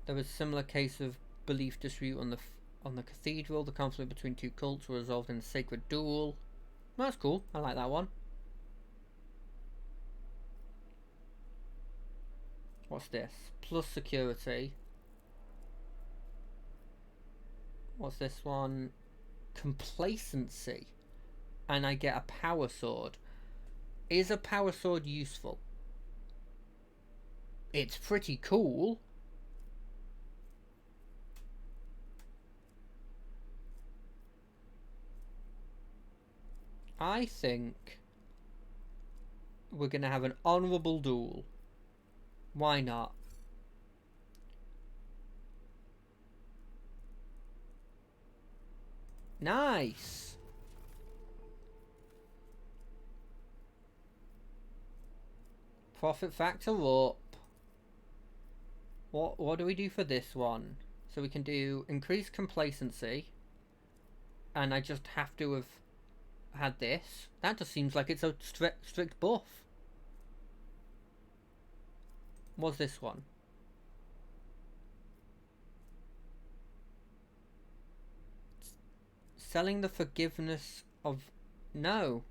There was a similar case of belief dispute On the cathedral, the conflict between two cults were resolved in a sacred duel. That's cool. I like that one. What's this? Plus security. What's this one? Complacency. And I get a power sword. Is a power sword useful? It's pretty cool. I think we're going to have an honourable duel. Why not? Nice. Profit factor up. What do we do for this one? So we can do increased complacency. And I just have to have had this. That just seems like it's a strict buff. What's this one? Selling the forgiveness of... No.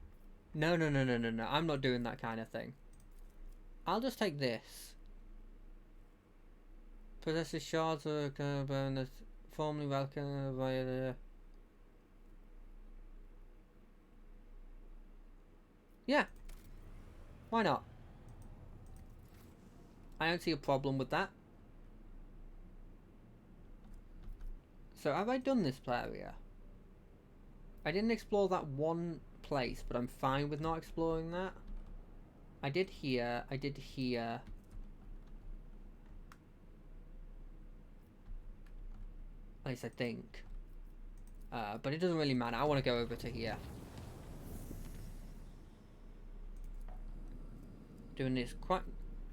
No. I'm not doing that kind of thing. I'll just take this. Possesses shards of bonus formerly welcomed via the... Yeah. Why not? I don't see a problem with that. So have I done this area? I didn't explore that one place, but I'm fine with not exploring that. I did here. I did here. At least I think. But it doesn't really matter. I want to go over to here. Doing this quite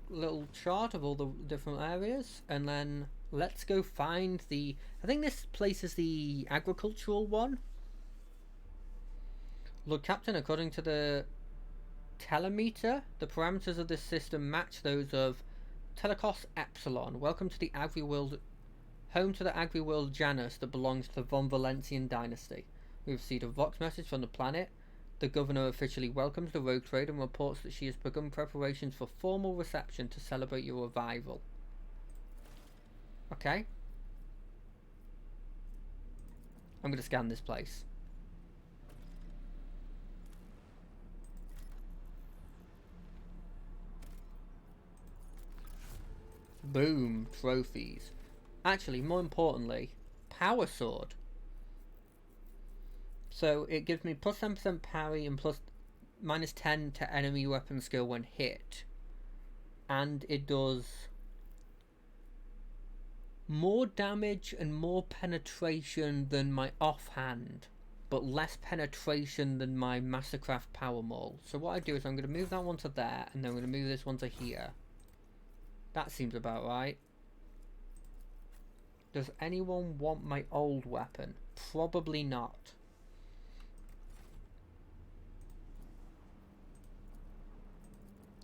little chart of all the different areas, and then let's go find the... I think this place is the agricultural one. Lord Captain, according to the telemeter, the parameters of this system match those of Telecos Epsilon. Welcome to the Agri-World, home to the Agri-World Janus that belongs to the Von Valentian dynasty. We have received a Vox message from the planet. The governor officially welcomes the rogue trader and reports that she has begun preparations for formal reception to celebrate your arrival. Okay. I'm going to scan this place. Boom. Trophies. Actually, more importantly, power sword. So it gives me plus 10% parry and plus minus 10 to enemy weapon skill when hit. And it does more damage and more penetration than my offhand, but less penetration than my Mastercraft Power Maul. So what I do is I'm going to move that one to there, and then I'm going to move this one to here. That seems about right. Does anyone want my old weapon? Probably not.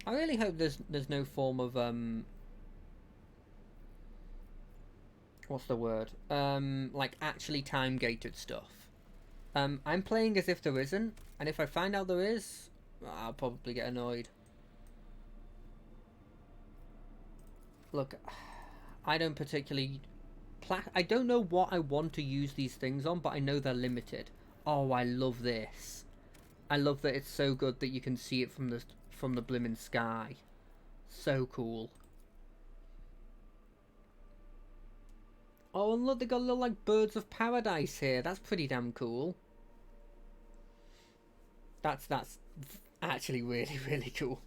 I really hope there's no form of what's the word? Like actually time gated stuff. I'm playing as if there isn't, and if I find out there is, I'll probably get annoyed. Look, I don't particularly I don't know what I want to use these things on, but I know they're limited. Oh, I love this. I love that it's so good that you can see it from the blimmin' sky. So cool. Oh, and look, they got little like birds of paradise here. That's pretty damn cool. That's actually really, really cool.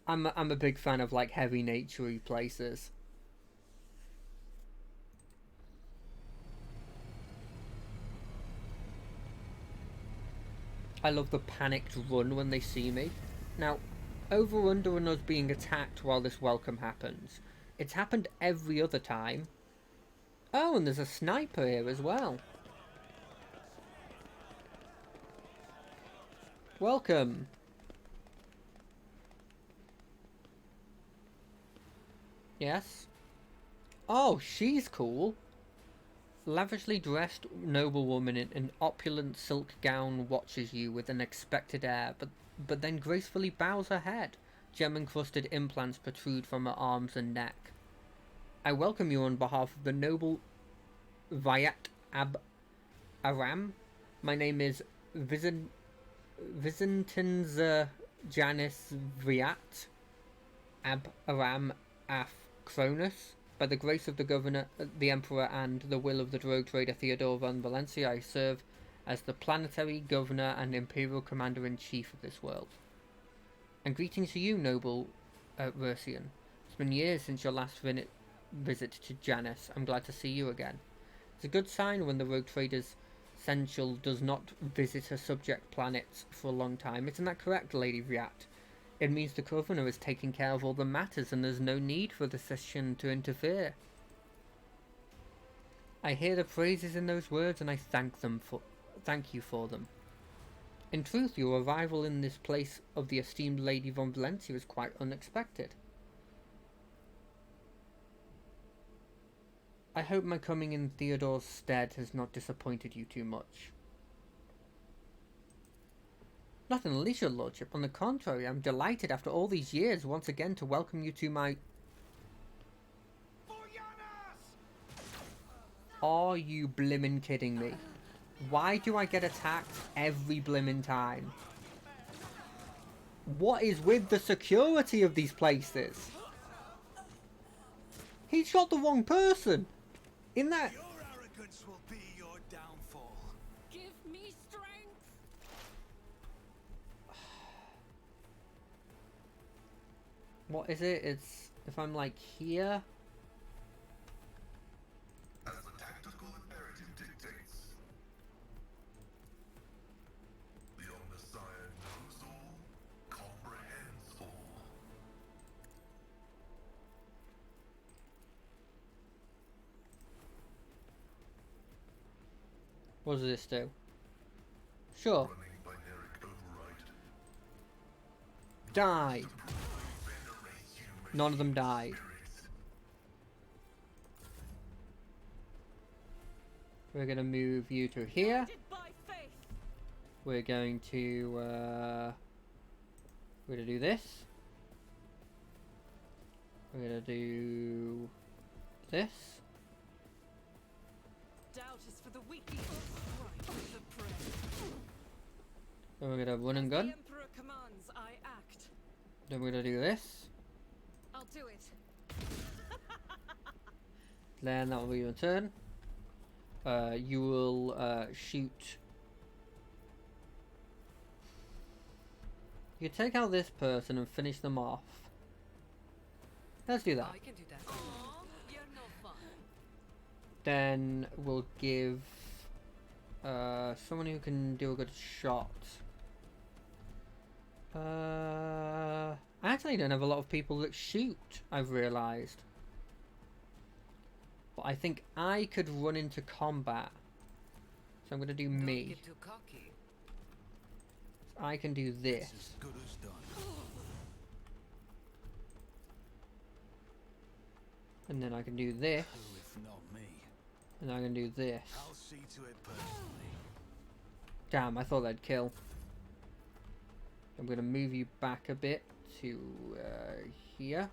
I'm a big fan of like heavy naturey places. I love the panicked run when they see me. Now, over under and us being attacked while this welcome happens. It's happened every other time. Oh, and there's a sniper here as well. Welcome. Yes. Oh, she's cool. lavishly dressed noblewoman in an opulent silk gown watches you with an expectant air, but then gracefully bows her head. Gem-encrusted implants protrude from her arms and neck. I welcome you on behalf of the noble Vyat Aram. My name is Vizintinza Janis Vyat Aram Af Cronus. By the grace of the governor, the emperor, and the will of the drug trader Theodore von Valencia, I serve as the planetary governor and imperial commander-in-chief of this world. And greetings to you, noble Rursian. It's been years since your last visit to Janus. I'm glad to see you again. It's a good sign when the rogue trader's Sensual does not visit her subject planets for a long time. Isn't that correct, Lady Vyat? It means the governor is taking care of all the matters and there's no need for the session to interfere. I hear the praises in those words and I thank you for them. In truth, your arrival in this place of the esteemed Lady von Valencia is quite unexpected. I hope my coming in Theodore's stead has not disappointed you too much. Not in the least, your lordship. On the contrary, I'm delighted after all these years once again to welcome you to my... Are you blimmin' kidding me? Why do I get attacked every blimmin' time? What is with the security of these places? He shot the wrong person! In that... Your arrogance will be your downfall. Give me strength. What is it? It's... if I'm like here... As the tactical imperative dictates. The Omnissiah knows all, comprehends all. What does this do? Sure. Running binaric override. Die! Venerate human None of them died. spirit. We're gonna move you to here. Guided by faith. We're going to, we're gonna do this. We're gonna do this. Doubt is for the weak. Right with the prey. Then we're gonna run and The gun. Emperor commands, I act. Then we're gonna do this. I'll do it. Then that will be your turn. You will shoot. You take out this person and finish them off. Let's do that. I can do that. Aw, you're no fun. Then we'll give someone who can do a good shot. I actually don't have a lot of people that shoot, I've realised. But I think I could run into combat. So I'm going to do Don't me. get too cocky. I can do this. It's as good as done. And then I can do this. Who, if not me? And I can do this. I'll see to it personally. Damn, I thought that'd kill. I'm going to move you back a bit to here.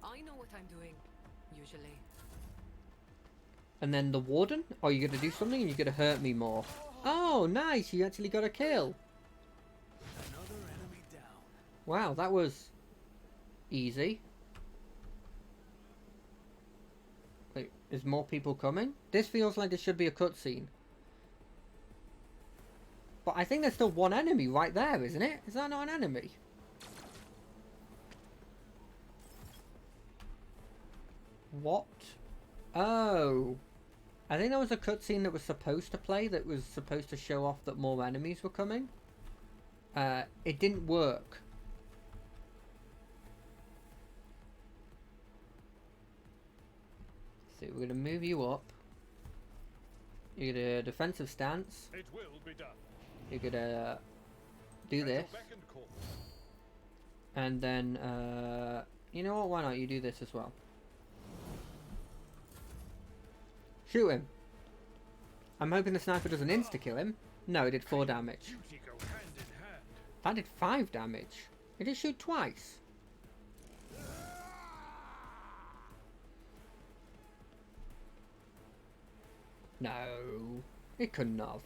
I know what I'm doing, usually. And then the warden? Oh, you're going to do something and you're going to hurt me more. Oh, nice. You actually got a kill. Another enemy down. Wow, that was easy. Wait, is more people coming? This feels like this should be a cutscene. But I think there's still one enemy right there, isn't it? Is that not an enemy? What? Oh. I think there was a cutscene that was supposed to play that was supposed to show off that more enemies were coming. It didn't work. So we're going to move you up. You're going to defensive stance. It will be done. You're going to do At this. your beck and call. And then, you know what? Why not? You do this as well. Shoot him. I'm hoping the sniper doesn't insta-kill him. No, it did 4 damage. Duty go hand in hand. That did 5 damage. It did shoot twice. No, it couldn't have.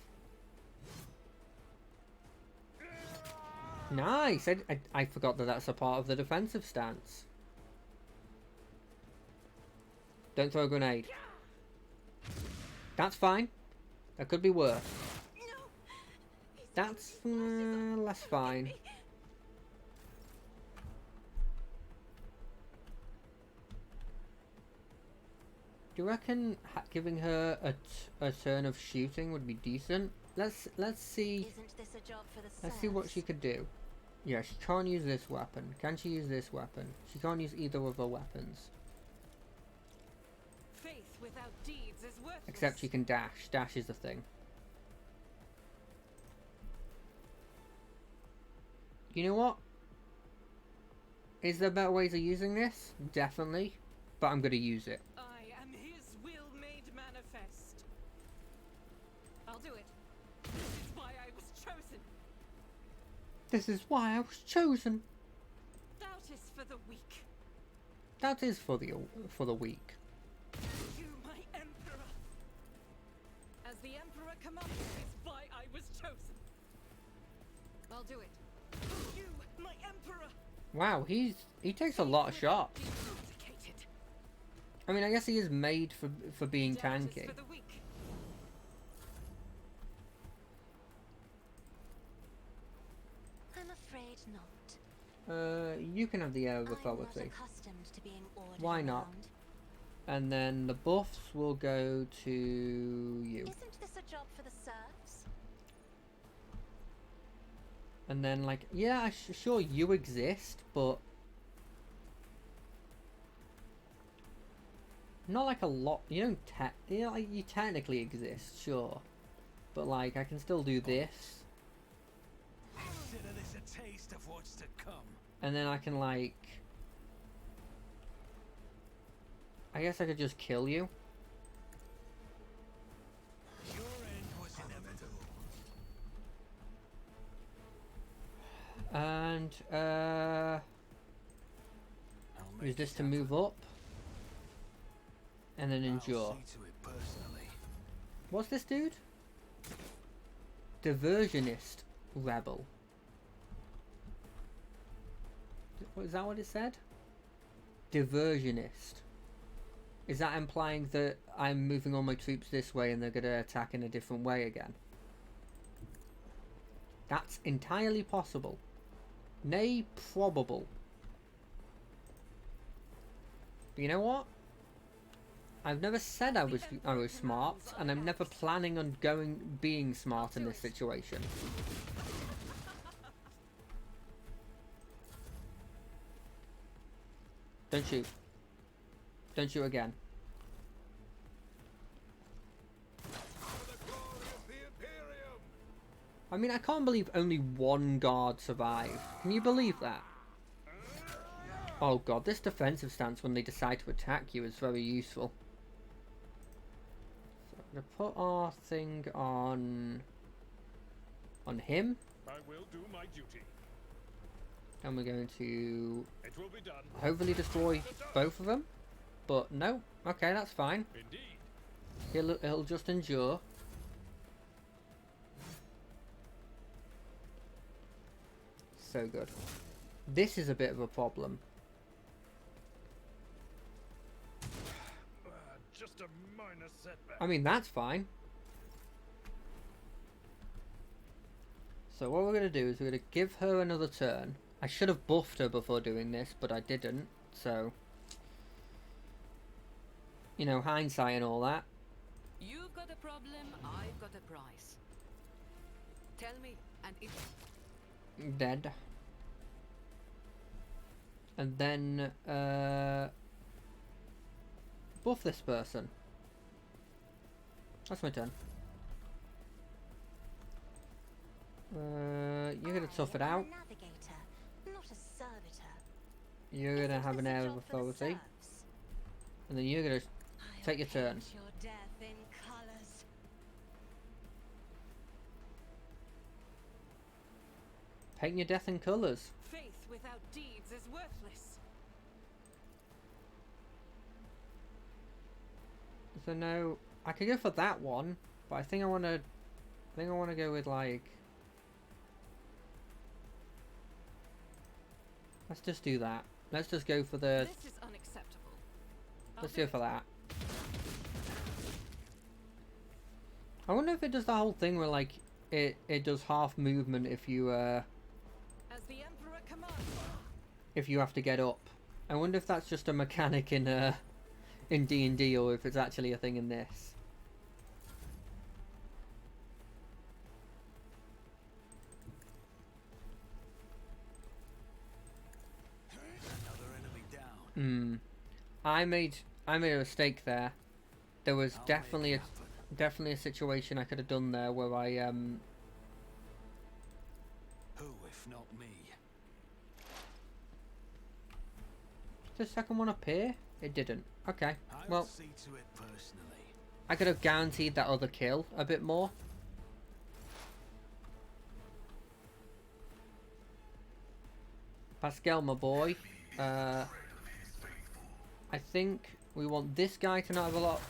Nice! I forgot that that's a part of the defensive stance. Don't throw a grenade. That's fine. That could be worse. That's less fine. Do you reckon giving her a turn of shooting would be decent? Let's see. Isn't this a job for the Let's see what serfs? she could do. Yeah, she can't use this weapon. Can she use this weapon? She can't use either of her weapons. Faith without deeds is worthless. Except she can dash. Dash is the thing. You know what? Is there better ways of using this? Definitely. But I'm going to use it. I am his will made manifest. I'll do it. This is why I was chosen. This is why I was chosen. Doubt is for the weak. That is for the weak. You, my emperor. As the emperor commanded, is why I was chosen. I'll do it. You, my emperor. Wow, he takes a lot of shots. Abdicated. I mean, I guess he is made for being Doubt is tanky. for the weak. I'm afraid not. You can have the air of I'm not authority. accustomed to being ordered Why not? around. And then the buffs will go to you. Isn't this a job for the serfs? And then, like, yeah, sure, you exist, but not like a lot. You don't like, you technically exist, sure, but like I can still do this, Consider this a taste of what's to come. and then I can like, I guess I could just kill you. Your end was inevitable. And I'll make use this it to happen. move up, and then endure. I'll see to it personally. What's this dude? Diversionist rebel. Is that what it said? Diversionist. Is that implying that I'm moving all my troops this way and they're going to attack in a different way again? That's entirely possible. Nay, probable. But you know what? I've never said I was smart, and I'm never planning on being smart in this situation. Don't shoot. Don't shoot again. For the glory of the Imperium! I mean, I can't believe only one guard survived. Can you believe that? Oh god, this defensive stance when they decide to attack you is very useful. So I'm gonna put our thing on him, I will do my duty. and we're going to It will be done. hopefully destroy both of them. But no, okay, that's fine. Indeed. He'll just endure. So good. This is a bit of a problem. Just a minor setback. I mean, that's fine. So what we're going to do is we're going to give her another turn. I should have buffed her before doing this, but I didn't. So, you know, hindsight and all that. You've got a problem, I've got a price. Tell me, and it's Dead. And then, buff this person. That's my turn. You're gonna tough it I am out. a navigator, not a servitor. You're gonna Isn't have an this a air of job for the authority. serfs? And then you're gonna I'll take your turn. paint your death in Paint your death in colours. Faith without deeds is worthless. So no, I could go for that one, but I think I want to go with like. Let's just do that. Let's just go for the. This is unacceptable. Let's go for that. I wonder if it does the whole thing where like it does half movement if you As the Emperor commands. if you have to get up. I wonder if that's just a mechanic in D&D or if it's actually a thing in this. Another enemy down. I made a mistake there. There was I'll definitely make a it definitely a situation I could have done there where I Who, if not me? did the second one appear? It didn't. Okay. I'll Well, see to it personally. I could have guaranteed that other kill a bit more. Pascal, my boy. I think we want this guy to not have a lot.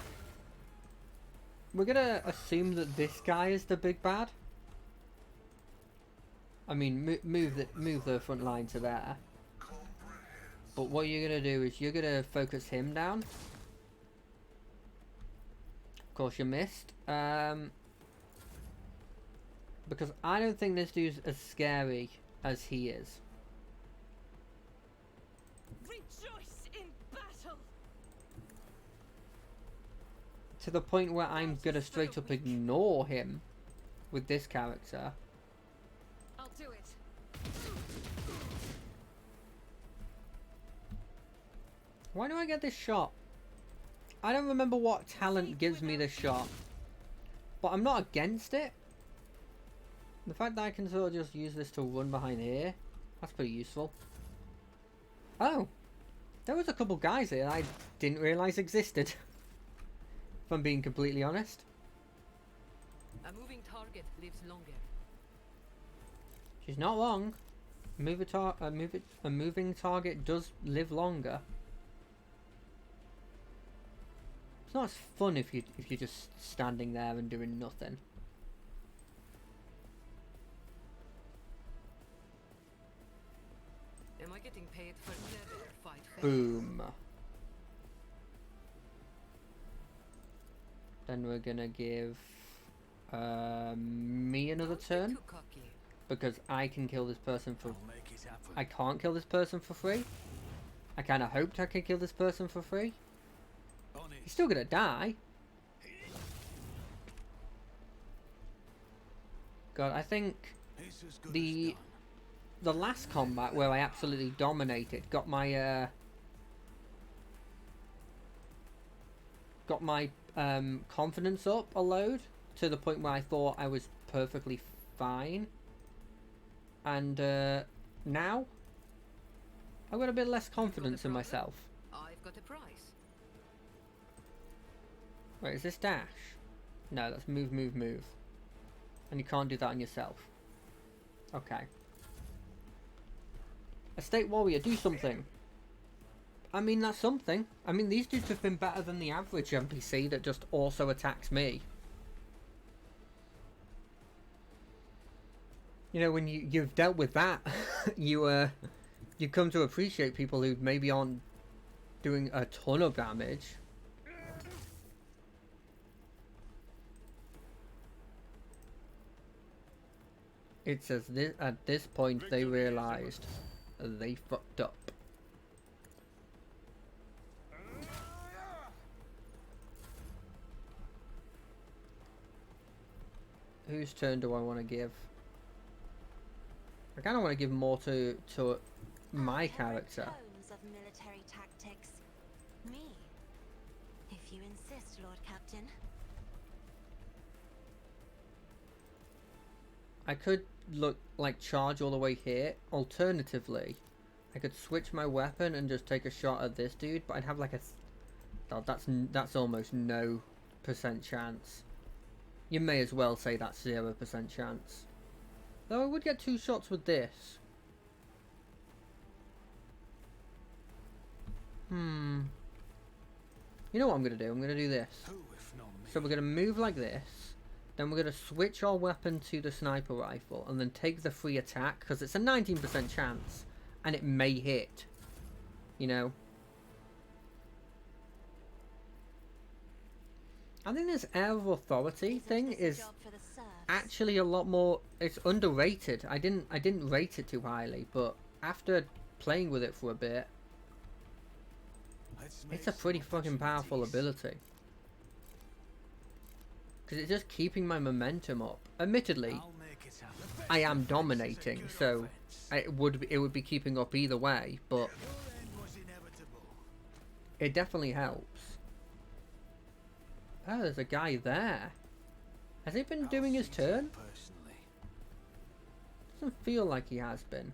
We're gonna assume that this guy is the big bad. I mean, move the front line to there. But what you're gonna do is you're gonna focus him down. Of course, you missed. Because I don't think this dude's as scary as he is. Rejoice in battle. To the point where I'm gonna straight up ignore him with this character. I'll do it. Why do I get this shot? I don't remember what talent gives me this shot. But I'm not against it. The fact that I can sort of just use this to run behind here, that's pretty useful. Oh, there was a couple guys here I didn't realise existed. If I'm being completely honest. A moving target lives longer. She's not wrong. A moving target does live longer. It's not as fun if you're just standing there and doing nothing. Am I getting paid for never fight fair? Boom. Then we're gonna give me another Don't be turn too cocky. because I can kill this person for. I'll make it happen. I can't kill this person for free. I kind of hoped I could kill this person for free. He's Honest. still gonna die. God, I think It's as good the as done. the last combat where I absolutely dominated got my confidence up a load to the point where I thought I was perfectly fine, and now I've got a bit less confidence in myself. I've got a price. Wait, is this dash? No, that's move, move, move. And you can't do that on yourself. Okay. Estate Warrior, do something. I mean, that's something. I mean, these dudes have been better than the average NPC that just also attacks me. You know, when you've dealt with that, you come to appreciate people who maybe aren't doing a ton of damage. It says this, at this point they realized they fucked up. Whose turn do I want to give? I kind of want to give more to my character. Tones of military tactics. Me. If you insist, Lord Captain. I could look like charge all the way here. Alternatively, I could switch my weapon and just take a shot at this dude, but I'd have like a oh, that's almost no % chance. You may as well say that's 0% chance. Though I would get 2 shots with this. You know what I'm going to do? I'm going to do this. Who, if not me? So we're going to move like this. Then we're going to switch our weapon to the sniper rifle. And then take the free attack. Because it's a 19% chance. And it may hit. You know. I think this Air of Authority thing Isn't this is a job for the serfs? actually a lot more. It's underrated. I didn't rate it too highly. But after playing with it for a bit. Let's make It's a pretty some fucking powerful opportunities. ability. Because it's just keeping my momentum up. Admittedly, I'll make it happen. I am dominating, so it would be keeping up either way, but Your end was inevitable. it definitely helps. Oh, there's a guy there. Has he been doing his turn? Personally, Doesn't feel like he has been.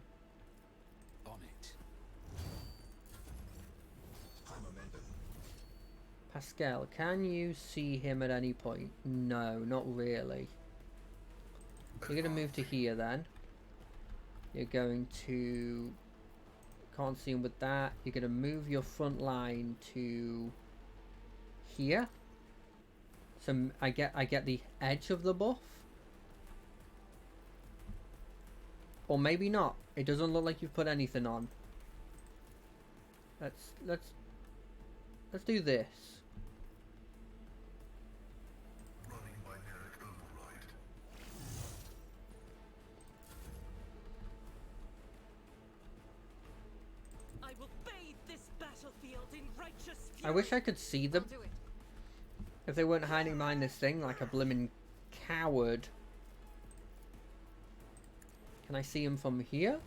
on it. High momentum. Pascal, can you see him at any point? No, not really. You're going to move to here then. You're going to... Can't see him with that. You're going to move your front line to here. So I get the edge of the buff. Or maybe not. It doesn't look like you've put anything on. Let's do this. Running binaric override. I will bathe this battlefield in righteous fury. I wish I could see them I'll do it. if they weren't hiding behind this thing like a blimmin' coward. Can I see him from here?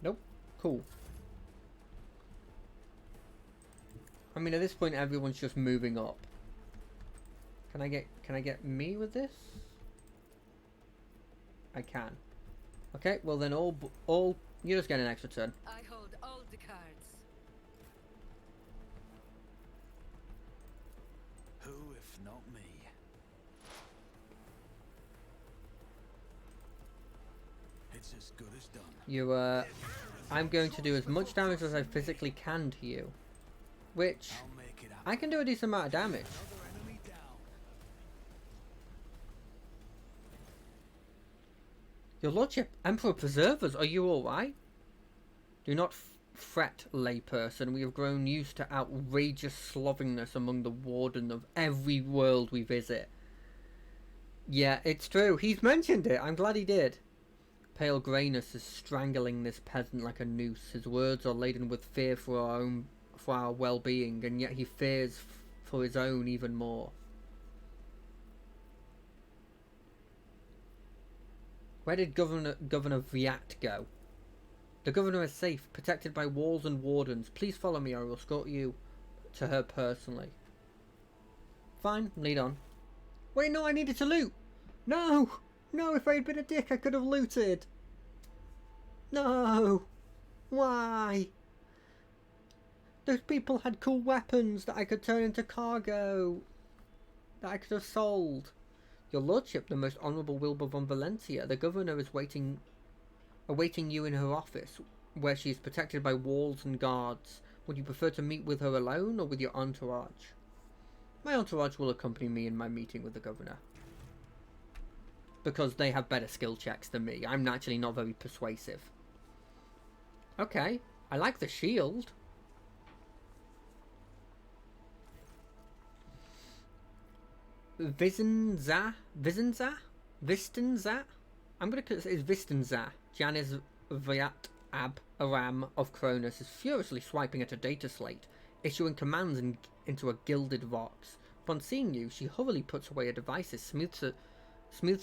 Nope. Cool. I mean, at this point, everyone's just moving up. Can I get me with this? I can. Okay. Well then, all you just get an extra turn. I hold all the cards. Who, if not me? It's as good as done. You I'm going to do as much damage as I physically can to you, which I'll make it happen. I can do a decent amount of damage. Another enemy down. Your Lordship, Emperor Preservers, are you alright? Do not fret, layperson. We have grown used to outrageous slovenliness among the warden of every world we visit. Yeah, it's true. He's mentioned it. I'm glad he did. Pale Grayness is strangling this peasant like a noose. His words are laden with fear for our well-being, and yet he fears for his own even more. Where did Governor Viat go? The governor is safe, protected by walls and wardens. Please follow me, I will escort you to her personally. Fine, lead on. Wait, no, I needed to loot! No! No, if I had been a dick, I could have looted! No! Why? Those people had cool weapons that I could turn into cargo. That I could have sold. Your Lordship, the most honourable Wilbur von Valentia, the governor is awaiting you in her office, where she is protected by walls and guards. Would you prefer to meet with her alone or with your entourage? My entourage will accompany me in my meeting with the governor. Because they have better skill checks than me. I'm actually not very persuasive. Okay, I like the shield. Vistenza? I'm gonna say it's Vistenza. Janice Viat Ab Aram of Cronus is furiously swiping at a data slate, issuing commands into a gilded vox. Upon seeing you, she hurriedly puts away her devices, smooths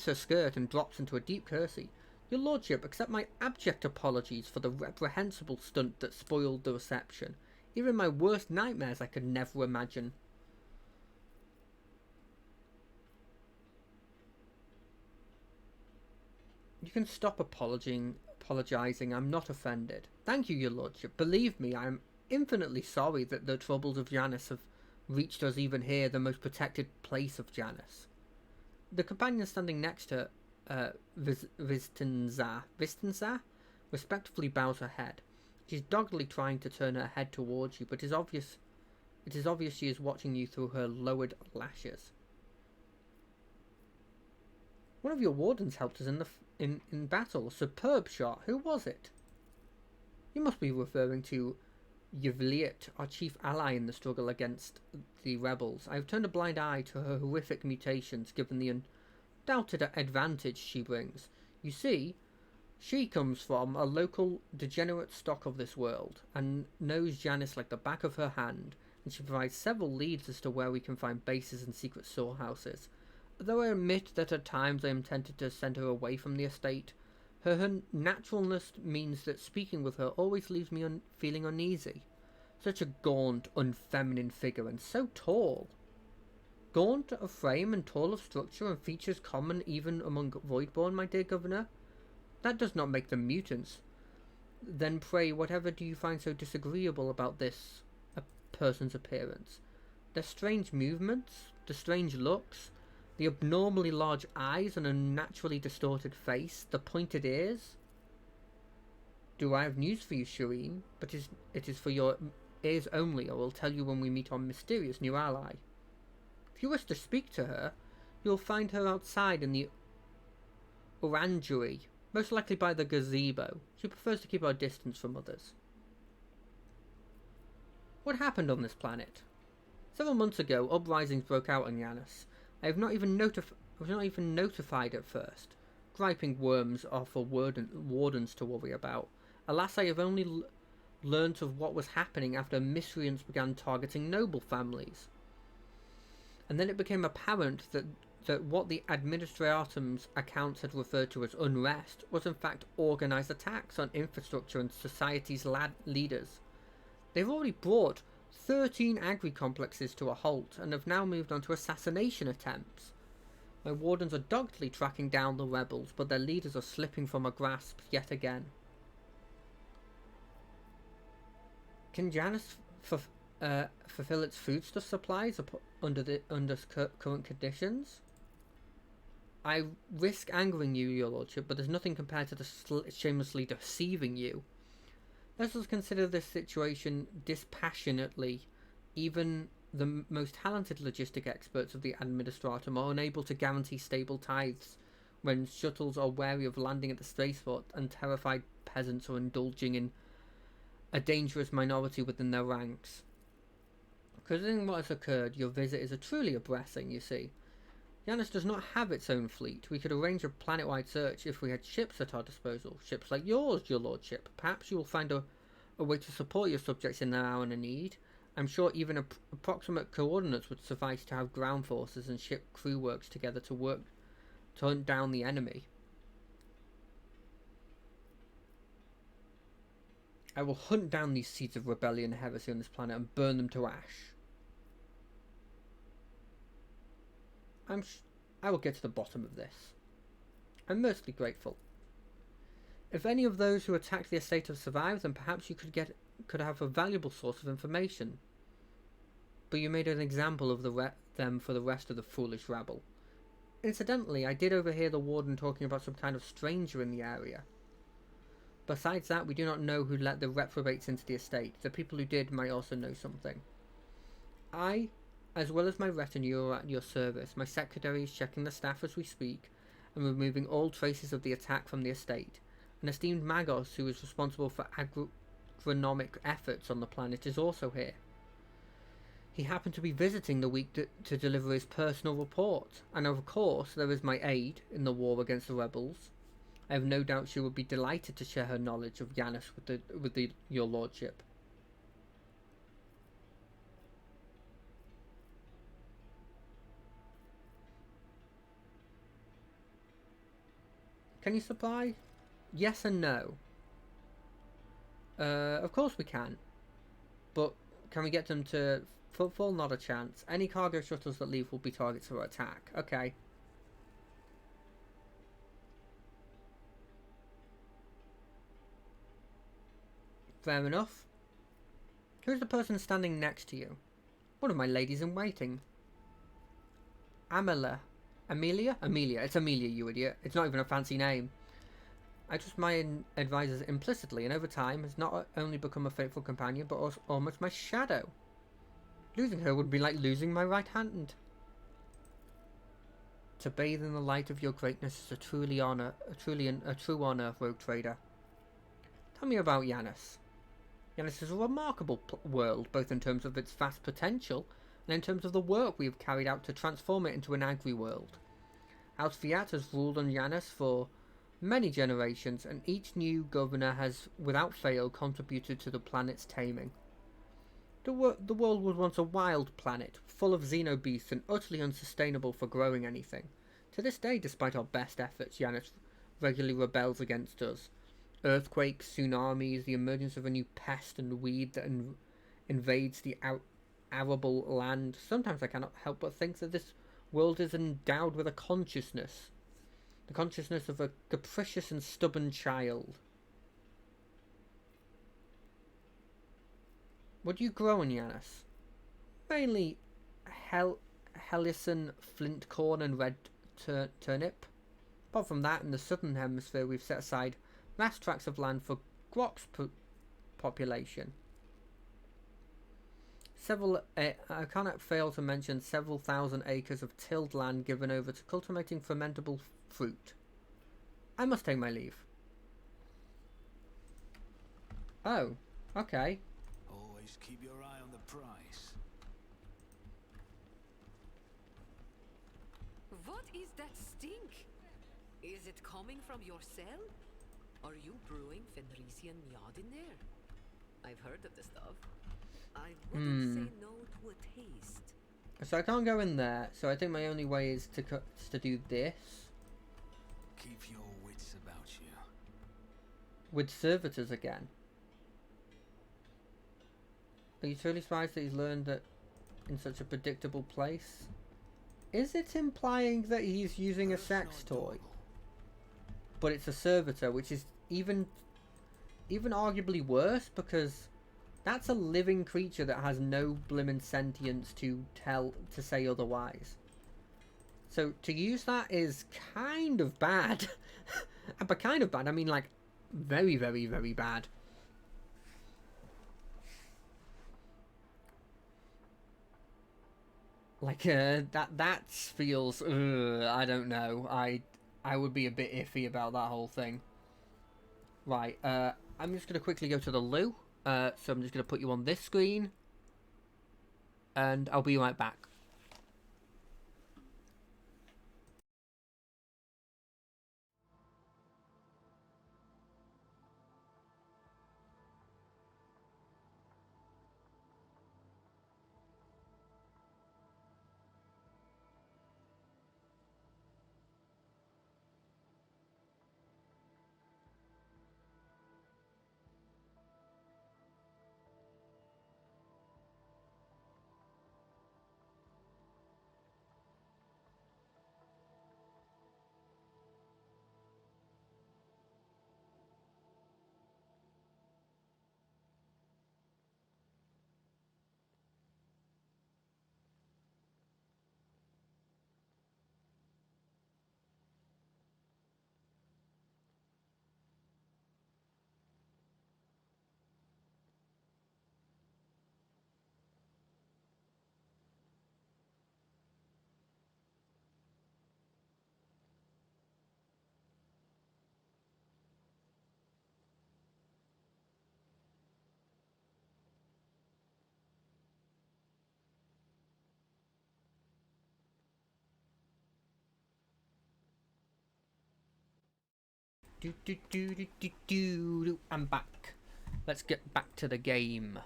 her skirt, and drops into a deep curtsy. Your Lordship, accept my abject apologies for the reprehensible stunt that spoiled the reception. Even my worst nightmares I could never imagine. You can stop apologizing. I'm not offended. Thank you, Your Lordship. Believe me, I am infinitely sorry that the troubles of Janus have reached us even here, the most protected place of Janus. The companion standing next to Vistenza respectfully bows her head. She's doggedly trying to turn her head towards you, but it is obvious she is watching you through her lowered lashes. One of your wardens helped us in battle. Superb shot. Who was it? You must be referring to Yvliet, our chief ally in the struggle against the rebels. I have turned a blind eye to her horrific mutations, given the undoubted advantage she brings. You see, she comes from a local degenerate stock of this world, and knows Janice like the back of her hand, and she provides several leads as to where we can find bases and secret storehouses. Though I admit that at times I am tempted to send her away from the estate, her naturalness means that speaking with her always leaves me feeling uneasy. Such a gaunt, unfeminine figure, and so tall. Gaunt of frame and tall of structure, and features common even among Voidborn, my dear governor? That does not make them mutants. Then pray, whatever do you find so disagreeable about this person's appearance? Their strange movements, the strange looks, the abnormally large eyes and unnaturally distorted face, the pointed ears? Do I have news for you, Shireen? But it is for your ears only. I will tell you when we meet our mysterious new ally. If you wish to speak to her, you'll find her outside in the orangery, most likely by the gazebo. She prefers to keep our distance from others. What happened on this planet? Several months ago, uprisings broke out on Janus. I was not even notified at first. Griping worms are for wardens to worry about. Alas, I have only learnt of what was happening after miscreants began targeting noble families. And then it became apparent that what the Administratum's accounts had referred to as unrest was in fact organised attacks on infrastructure and society's leaders. They've already brought 13 agri-complexes to a halt and have now moved on to assassination attempts. My wardens are doggedly tracking down the rebels, but their leaders are slipping from our grasp yet again. Can Janus fulfill its foodstuff supplies under current conditions? I risk angering you, your lordship, but there's nothing compared to the shamelessly deceiving you. Let us consider this situation dispassionately. Even the most talented logistic experts of the Administratum are unable to guarantee stable tithes when shuttles are wary of landing at the spaceport and terrified peasants are indulging in a dangerous minority within their ranks. Considering what has occurred, your visit is truly a blessing, you see. Janus does not have its own fleet. We could arrange a planet-wide search if we had ships at our disposal. Ships like yours, your lordship. Perhaps you will find a way to support your subjects in their hour of need. I'm sure even approximate coordinates would suffice to have ground forces and ship crew works together to hunt down the enemy. I will hunt down these seeds of rebellion and heresy on this planet and burn them to ash. I will get to the bottom of this. I'm mercifully grateful. If any of those who attacked the estate have survived, then perhaps you could have a valuable source of information. But you made an example of them for the rest of the foolish rabble. Incidentally, I did overhear the warden talking about some kind of stranger in the area. Besides that, we do not know who let the reprobates into the estate. The people who did might also know something. I, as well as my retinue, are at your service. My secretary is checking the staff as we speak and removing all traces of the attack from the estate. An esteemed Magos, who is responsible for agronomic efforts on the planet, is also here. He happened to be visiting the week to deliver his personal report. And of course, there is my aide in the war against the rebels. I have no doubt she would be delighted to share her knowledge of Janus with your lordship. Can you supply? Yes and no. Of course we can. But can we get them to footfall? Not a chance. Any cargo shuttles that leave will be targets for attack. Okay. Fair enough. Who's the person standing next to you? One of my ladies in waiting. Amela Amelia? Amelia. It's Amelia, you idiot. It's not even a fancy name. I trust my advisors implicitly, and over time has not only become a faithful companion, but also almost my shadow. Losing her would be like losing my right hand. To bathe in the light of your greatness is a true honor, rogue trader. Tell me about Yanis. Yanis is a remarkable world, both in terms of its vast potential and in terms of the work we have carried out to transform it into an agri-world. House Fiat has ruled on Yanis for many generations, and each new governor has, without fail, contributed to the planet's taming. The world was once a wild planet, full of xenobeasts and utterly unsustainable for growing anything. To this day, despite our best efforts, Yanis regularly rebels against us. Earthquakes, tsunamis, the emergence of a new pest and weed that invades the arable land. Sometimes I cannot help but think that this world is endowed with a consciousness. The consciousness of a capricious and stubborn child. What do you grow in Yanis? Mainly Helison, flint corn and red turnip. Apart from that, in the southern hemisphere we've set aside vast tracts of land for Grok's population. I cannot fail to mention several thousand acres of tilled land given over to cultivating fermentable fruit. I must take my leave. Oh, okay. Always keep your eye on the price. What is that stink? Is it coming from your cell? Are you brewing Fenrisian Mead in there? I've heard of the stuff. I wouldn't say no to a taste. So I can't go in there, so I think my only way is to do this. Keep your wits about you. With servitors again. Are you truly surprised that he's learned that in such a predictable place? Is it implying that he's using a sex toy? But it's a servitor, which is even arguably worse, because that's a living creature that has no blimmin' sentience to say otherwise. So to use that is kind of bad. But kind of bad, I mean like very, very, very bad. Like that feels I don't know. I would be a bit iffy about that whole thing. Right, I'm just gonna quickly go to the loo. So I'm just gonna put you on this screen, and I'll be right back. I'm back. Let's get back to the game.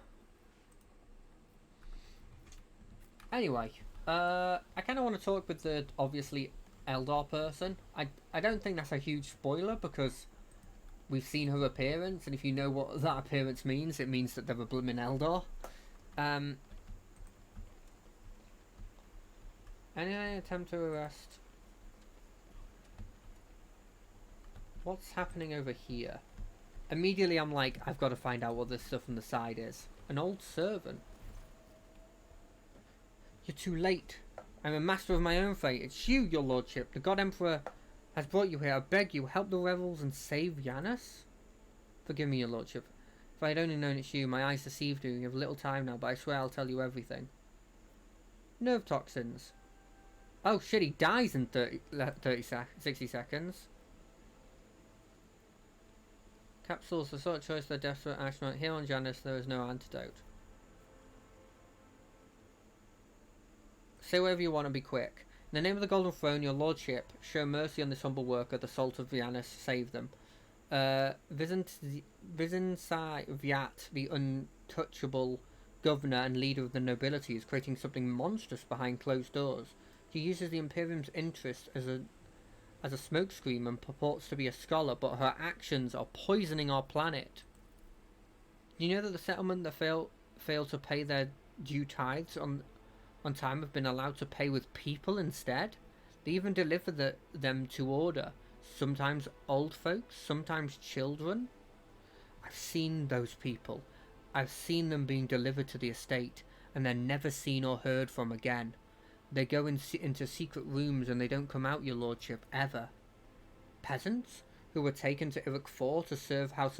Anyway, I kind of want to talk with the obviously Eldar person. I don't think that's a huge spoiler because we've seen her appearance, and if you know what that appearance means, it means that they're a blooming Eldar. Any attempt to arrest? What's happening over here? Immediately I'm like, I've got to find out what this stuff on the side is. An old servant. You're too late. I'm a master of my own fate. It's you, your lordship. The God Emperor has brought you here. I beg you, help the rebels and save Janus. Forgive me, your lordship. If I had only known it's you, my eyes deceived you. You have little time now, but I swear I'll tell you everything. Nerve toxins. Oh shit, he dies in 60 seconds. Capsules, the sort of choice the desperate astronaut. Here on Janus, there is no antidote. Say whatever you want and be quick. In the name of the Golden Throne, your lordship, show mercy on this humble worker. The salt of Janus, save them. Vizinsai Vyat, the untouchable governor and leader of the nobility, is creating something monstrous behind closed doors. She uses the Imperium's interest as a smokescreen and purports to be a scholar, but her actions are poisoning our planet. You know that the settlement that failed to pay their due tithes on time have been allowed to pay with people instead? They even deliver them to order. Sometimes old folks, sometimes children. I've seen those people. I've seen them being delivered to the estate, and they're never seen or heard from again. They go into secret rooms and they don't come out, your lordship, ever. Peasants who were taken to Irik IV to serve House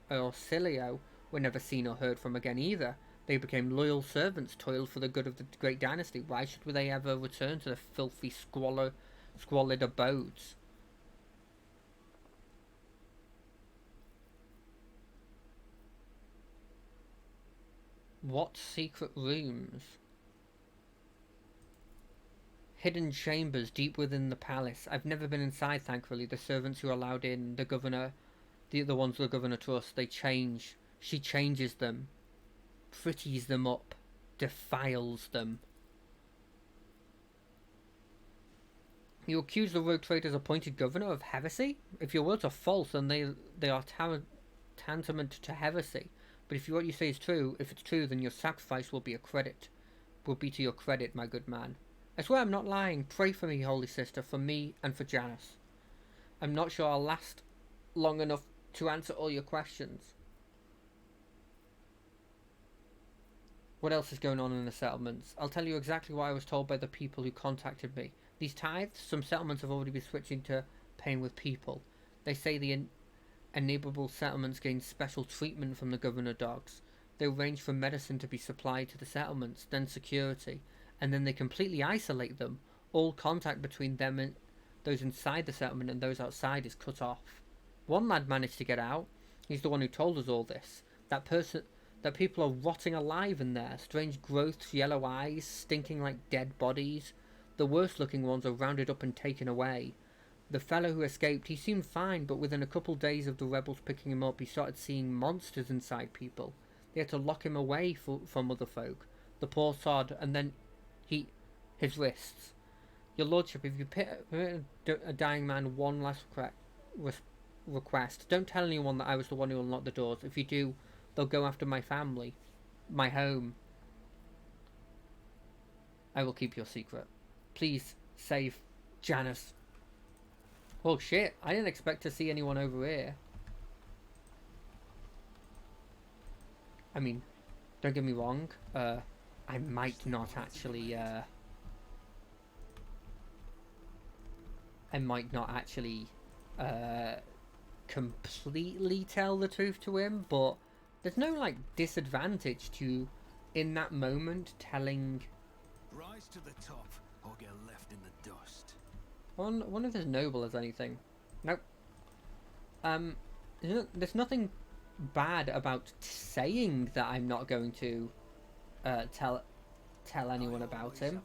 Orsilio were never seen or heard from again either. They became loyal servants, toiled for the good of the great dynasty. Why should they ever return to the filthy, squalid abodes? What secret rooms? Hidden chambers deep within the palace. I've never been inside, thankfully. The servants who are allowed in, the governor, the ones the governor trusts, they change. She changes them, pretties them up, defiles them. You accuse the rogue trader's appointed governor of heresy? If your words are false, then they are tantamount to heresy. But if what you say is true, if it's true, then your sacrifice will be to your credit, my good man. I swear I'm not lying. Pray for me, holy sister, for me and for Janus. I'm not sure I'll last long enough to answer all your questions. What else is going on in the settlements? I'll tell you exactly what I was told by the people who contacted me. These tithes, some settlements have already been switching to paying with people. They say the enableable settlements gain special treatment from the governor dogs. They arrange for medicine to be supplied to the settlements, then security, and then they completely isolate them. All contact between them and those inside the settlement and those outside is cut off. One lad managed to get out. He's the one who told us all this. That people are rotting alive in there. Strange growths, yellow eyes, stinking like dead bodies. The worst looking ones are rounded up and taken away. The fellow who escaped, he seemed fine, but within a couple days of the rebels picking him up, he started seeing monsters inside people. They had to lock him away from other folk. The poor sod, and then his wrists. Your lordship, if you permit a dying man one last request, don't tell anyone that I was the one who unlocked the doors. If you do, they'll go after my family, my home. I will keep your secret. Please save Janus. Oh shit, I didn't expect to see anyone over here. I mean, don't get me wrong, I might not actually, completely tell the truth to him, but there's no, like, disadvantage to, in that moment, telling... Rise to the top, or get left in the dust. I wonder if there's noble as anything. Nope. There's nothing bad about saying that I'm not going to tell anyone about him,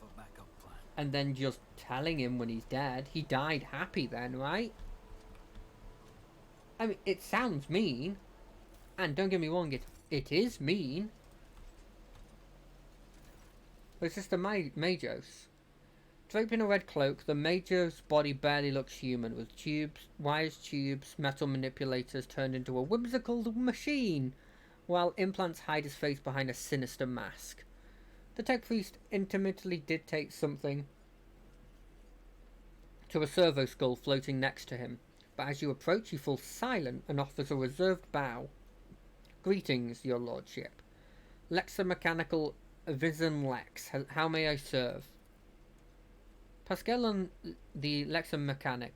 and then just telling him when he's dead. He died happy then, right? I mean, it sounds mean, and don't get me wrong, it is mean. But it's just a Majos. Draped in a red cloak, the Major's body barely looks human, with wires, tubes, metal manipulators turned into a whimsical machine, while implants hide his face behind a sinister mask. The tech priest intimately dictates something to a servo skull floating next to him, but as you approach he falls silent and offers a reserved bow. Greetings, your lordship. Lexa Mechanical Vision Lex, how may I serve? Pascal and the Lexomechanic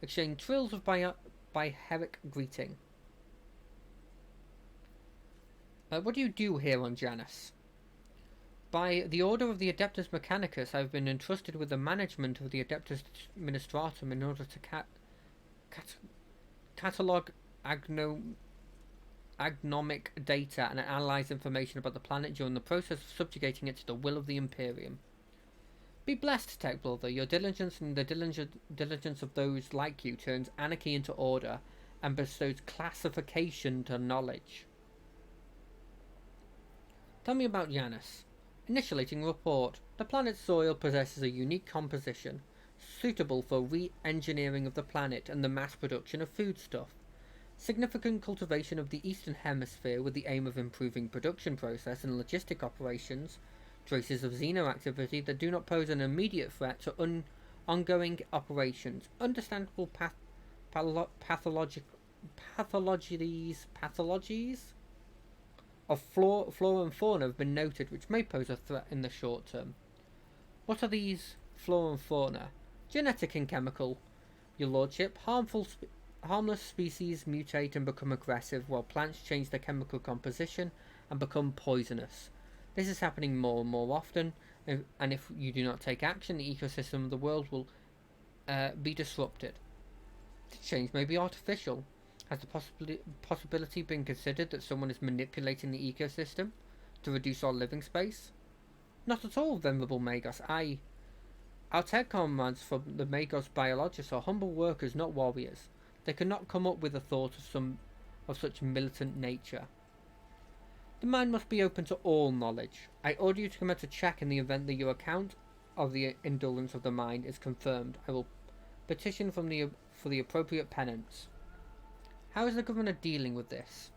exchange trills of Biheric greeting. What do you do here on Janus? By the order of the Adeptus Mechanicus, I have been entrusted with the management of the Adeptus Ministratum in order to catalogue agnomic data and analyze information about the planet during the process of subjugating it to the will of the Imperium. Be blessed, Tech Brother. Your diligence and the diligence of those like you turns anarchy into order and bestows classification to knowledge. Tell me about Janus. Initiating report. The planet's soil possesses a unique composition, suitable for re-engineering of the planet and the mass production of foodstuff. Significant cultivation of the Eastern Hemisphere with the aim of improving production process and logistic operations. Traces of xeno activity that do not pose an immediate threat to ongoing operations. Understandable pathologies of flora and fauna have been noted which may pose a threat in the short term. What are these flora and fauna? Genetic and chemical, your lordship. Harmless species mutate and become aggressive, while plants change their chemical composition and become poisonous. This is happening more and more often, and if you do not take action, the ecosystem of the world will be disrupted. The change may be artificial. Has the possibility been considered that someone is manipulating the ecosystem to reduce our living space? Not at all, Venerable Magos. Our tech comrades from the Magos Biologists are humble workers, not warriors. They could not come up with a thought of such militant nature. The mind must be open to all knowledge. I order you to commence a check in the event that your account of the indolence of the mind is confirmed. I will petition for the appropriate penance. How is the governor dealing with this?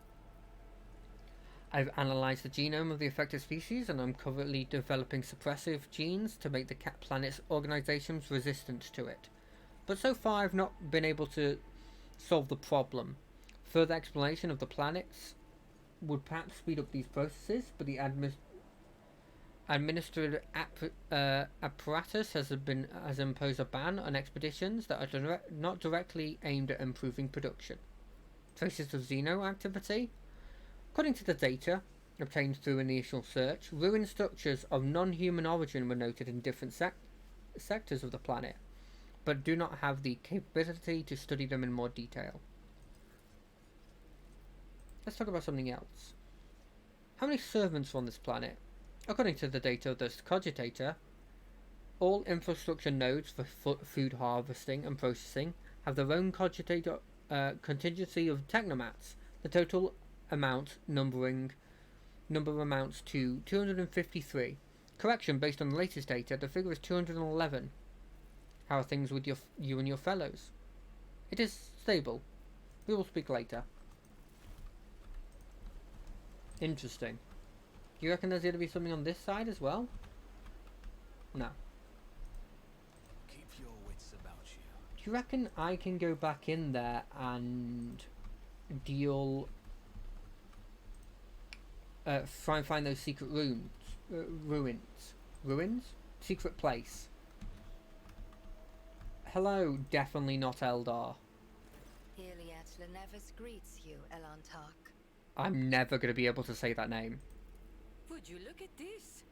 I've analysed the genome of the affected species and I'm currently developing suppressive genes to make the cat planet's organisations resistant to it. But so far I've not been able to solve the problem. Further exploration of the planets would perhaps speed up these processes, but the administrative apparatus has imposed a ban on expeditions that are not directly aimed at improving production. Traces of xeno activity? According to the data obtained through initial search, ruined structures of non-human origin were noted in different sectors of the planet, but do not have the capability to study them in more detail. Let's talk about something else. How many servants are on this planet? According to the data of the Cogitator, all infrastructure nodes for food harvesting and processing have their own Cogitator contingency of technomats. The total number amounts to 253. Correction, based on the latest data, the figure is 211. How are things with you and your fellows? It is stable. We will speak later. Interesting. Do you reckon there's going to be something on this side as well? No. Keep your wits about you. Do you reckon I can go back in there and deal... try and find those secret ruins? Secret place. Hello, definitely not Eldar. Iliad Lenevis greets you, Elantark. I'm never going to be able to say that name. Would you look at this?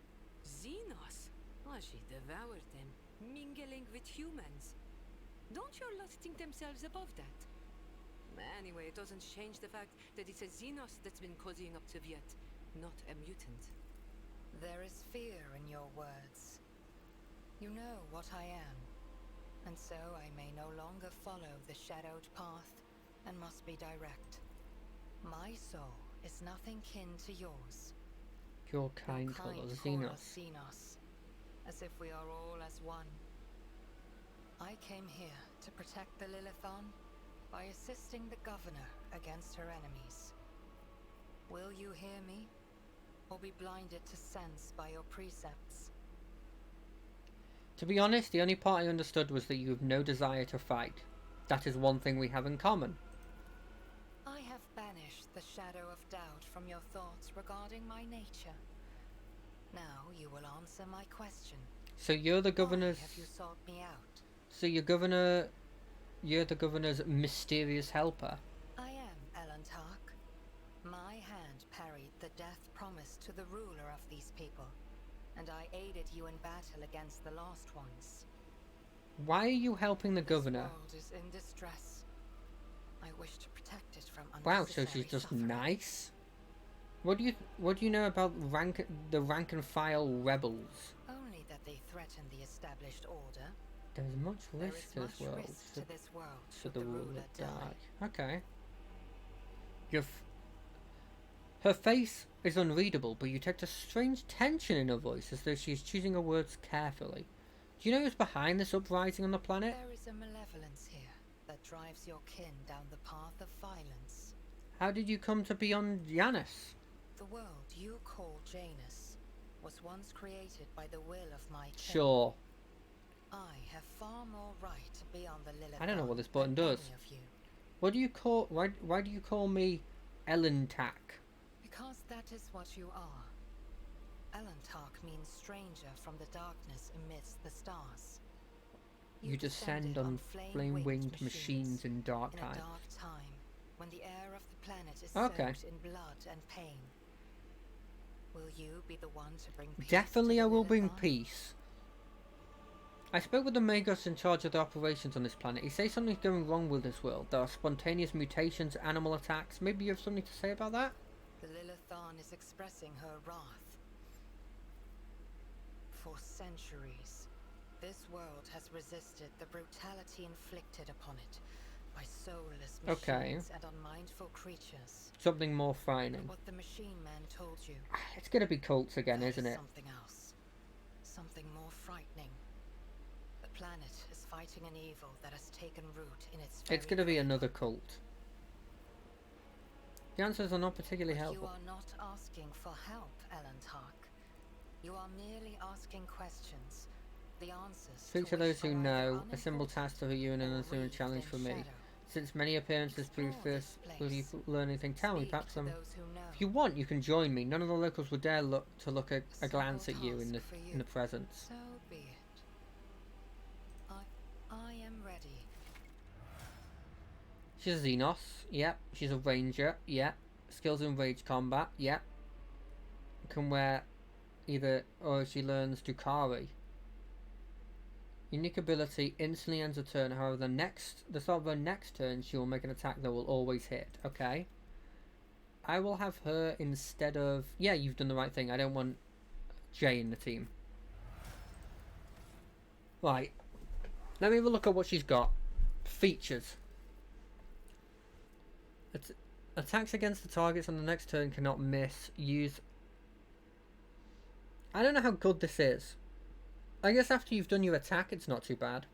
Xenos. Oh, she devoured them, mingling with humans. Don't your lot think themselves above that? Anyway, it doesn't change the fact that it's a Xenos that's been cozying up to Viet, not a mutant. There is fear in your words. You know what I am, and so I may no longer follow the shadowed path and must be direct. My soul is nothing kin to yours. Your kind Your call kind us call Xenos. us Xenos, as if we are all as one. I came here to protect the Lilithon by assisting the governor against her enemies. Will you hear me, or be blinded to sense by your precepts? To be honest, the only part I understood was that you have no desire to fight. That is one thing we have in common. I have banished the shadow of doubt from your thoughts regarding my nature. Now you will answer my question. So you're the governor's. Why have you sought me out? So you're the governor's mysterious helper. I am Elantark. My hand parried the death promised to the ruler of these people, and I aided you in battle against the Lost Ones. Why are you helping the governor? This world is in distress. I wish to protect it from Wow, so unnecessary she's just suffering. nice. What do you know about the rank and file rebels? Only that they threaten the established order. There's much There risk is to much this world. risk to this world Should should the the ruler ruler die. Okay. Her face is unreadable, but you detect a strange tension in her voice, as though she is choosing her words carefully. Do you know who's behind this uprising on the planet? There is a malevolence here that drives your kin down the path of violence. How did you come to be on Janus? The world you call Janus was once created by the will of my kin. Sure. I have far more right to be on the Lilith. I don't know what this button than does. any of you. What do you call? Why do you call me Elantark? Because that is what you are. Elantark means stranger from the darkness amidst the stars. You descend descended on flame-winged machines in dark in a times. dark time, when the air of the planet is Okay. soaked in blood and pain. Will you be the one to bring peace? Definitely, to I the will bring Lilithon? peace. I spoke with the Magos in charge of the operations on this planet. He says something's going wrong with this world. There are spontaneous mutations, animal attacks. Maybe you have something to say about that? The Lilithon is expressing her wrath. For centuries, this world has resisted the brutality inflicted upon it by soulless Okay. machines and unmindful creatures. Something more frightening. What the machine man told you. It's gonna be cults again, That isn't is it? something else. Something more frightening. The planet is fighting an evil that has taken root in its very It's gonna be core. another cult. The answers are not particularly But you helpful. are not asking for help, Elantark. You are merely asking questions. The answers Speak to those which who are either know. A simple unimportant task for you and an or unassuming wreathed challenge in for me. shadow. Since many appearances prove Explore this first, will you place. learn anything? Tell me, Speak perhaps to I'm. those who know. If you want, you can join me. None of the locals would dare look at a simple glance at you in the task for in the presence. So be it. I am ready. She's a Xenos. Yep. She's a ranger. Yep. Skills in rage combat. Yep. Can wear either, or she learns Dukari. Unique ability instantly ends a turn. However, the start of her next turn, she will make an attack that will always hit. Okay. I will have her instead of. Yeah, you've done the right thing. I don't want Jay in the team. Right. Let me have a look at what she's got. Features. Attacks against the targets on the next turn cannot miss. Use. I don't know how good this is. I guess after you've done your attack, it's not too bad.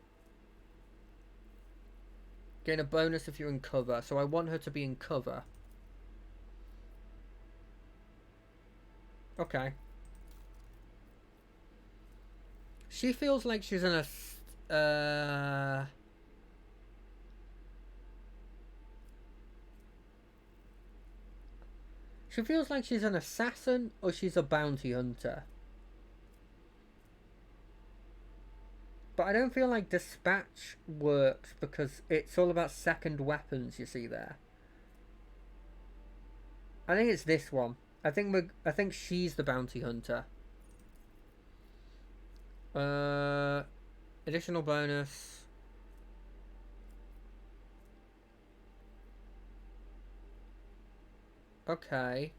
Gain a bonus if you're in cover, so I want her to be in cover. Okay. She feels like she's in a. She feels like she's an assassin or she's a bounty hunter. But I don't feel like dispatch works because it's all about second weapons, you see there. I think it's this one. I think she's the bounty hunter. Additional bonus. Okay.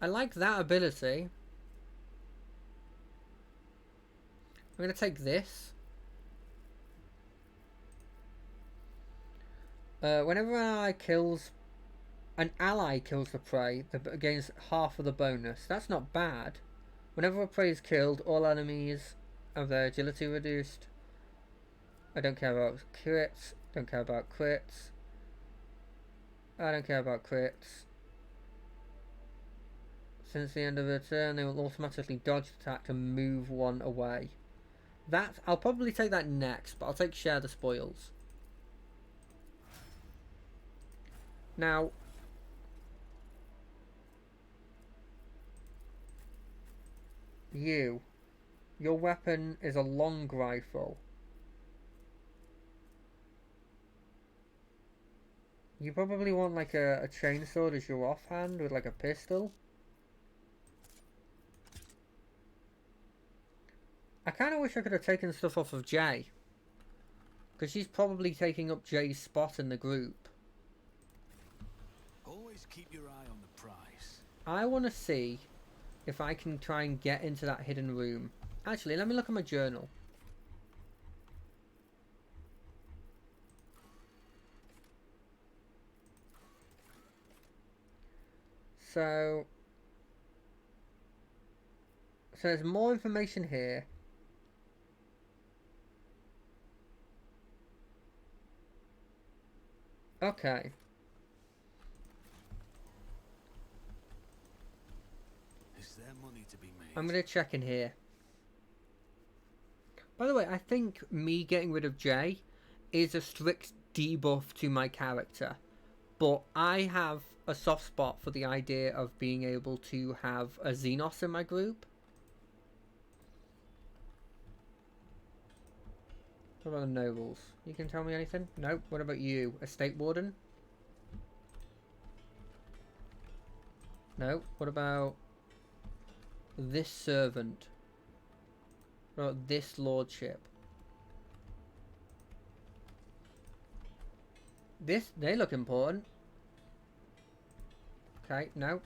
I like that ability. I'm going to take this. Whenever an ally kills the prey, gains half of the bonus. That's not bad. Whenever a prey is killed, all enemies have their agility reduced. I don't care about crits. Don't care about crits. I don't care about crits. Since the end of the turn, they will automatically dodge the attack and move one away. I'll probably take that next, but I'll take share the spoils. Now, You. Your weapon is a long rifle. You probably want like a chainsword as your offhand with like a pistol. I kind of wish I could have taken stuff off of Jay. Because she's probably taking up Jay's spot in the group. Always keep your eye on the prize. I want to see if I can try and get into that hidden room. Actually, let me look at my journal. So there's more information here. Okay. Is there money to be made? I'm going to check in here. By the way, I think me getting rid of Jay is a strict debuff to my character. But I have a soft spot for the idea of being able to have a Xenos in my group. What about the nobles? You can tell me anything? Nope. What about you? Estate warden? No. What about this servant? What about this lordship? This, they look important. Okay, no.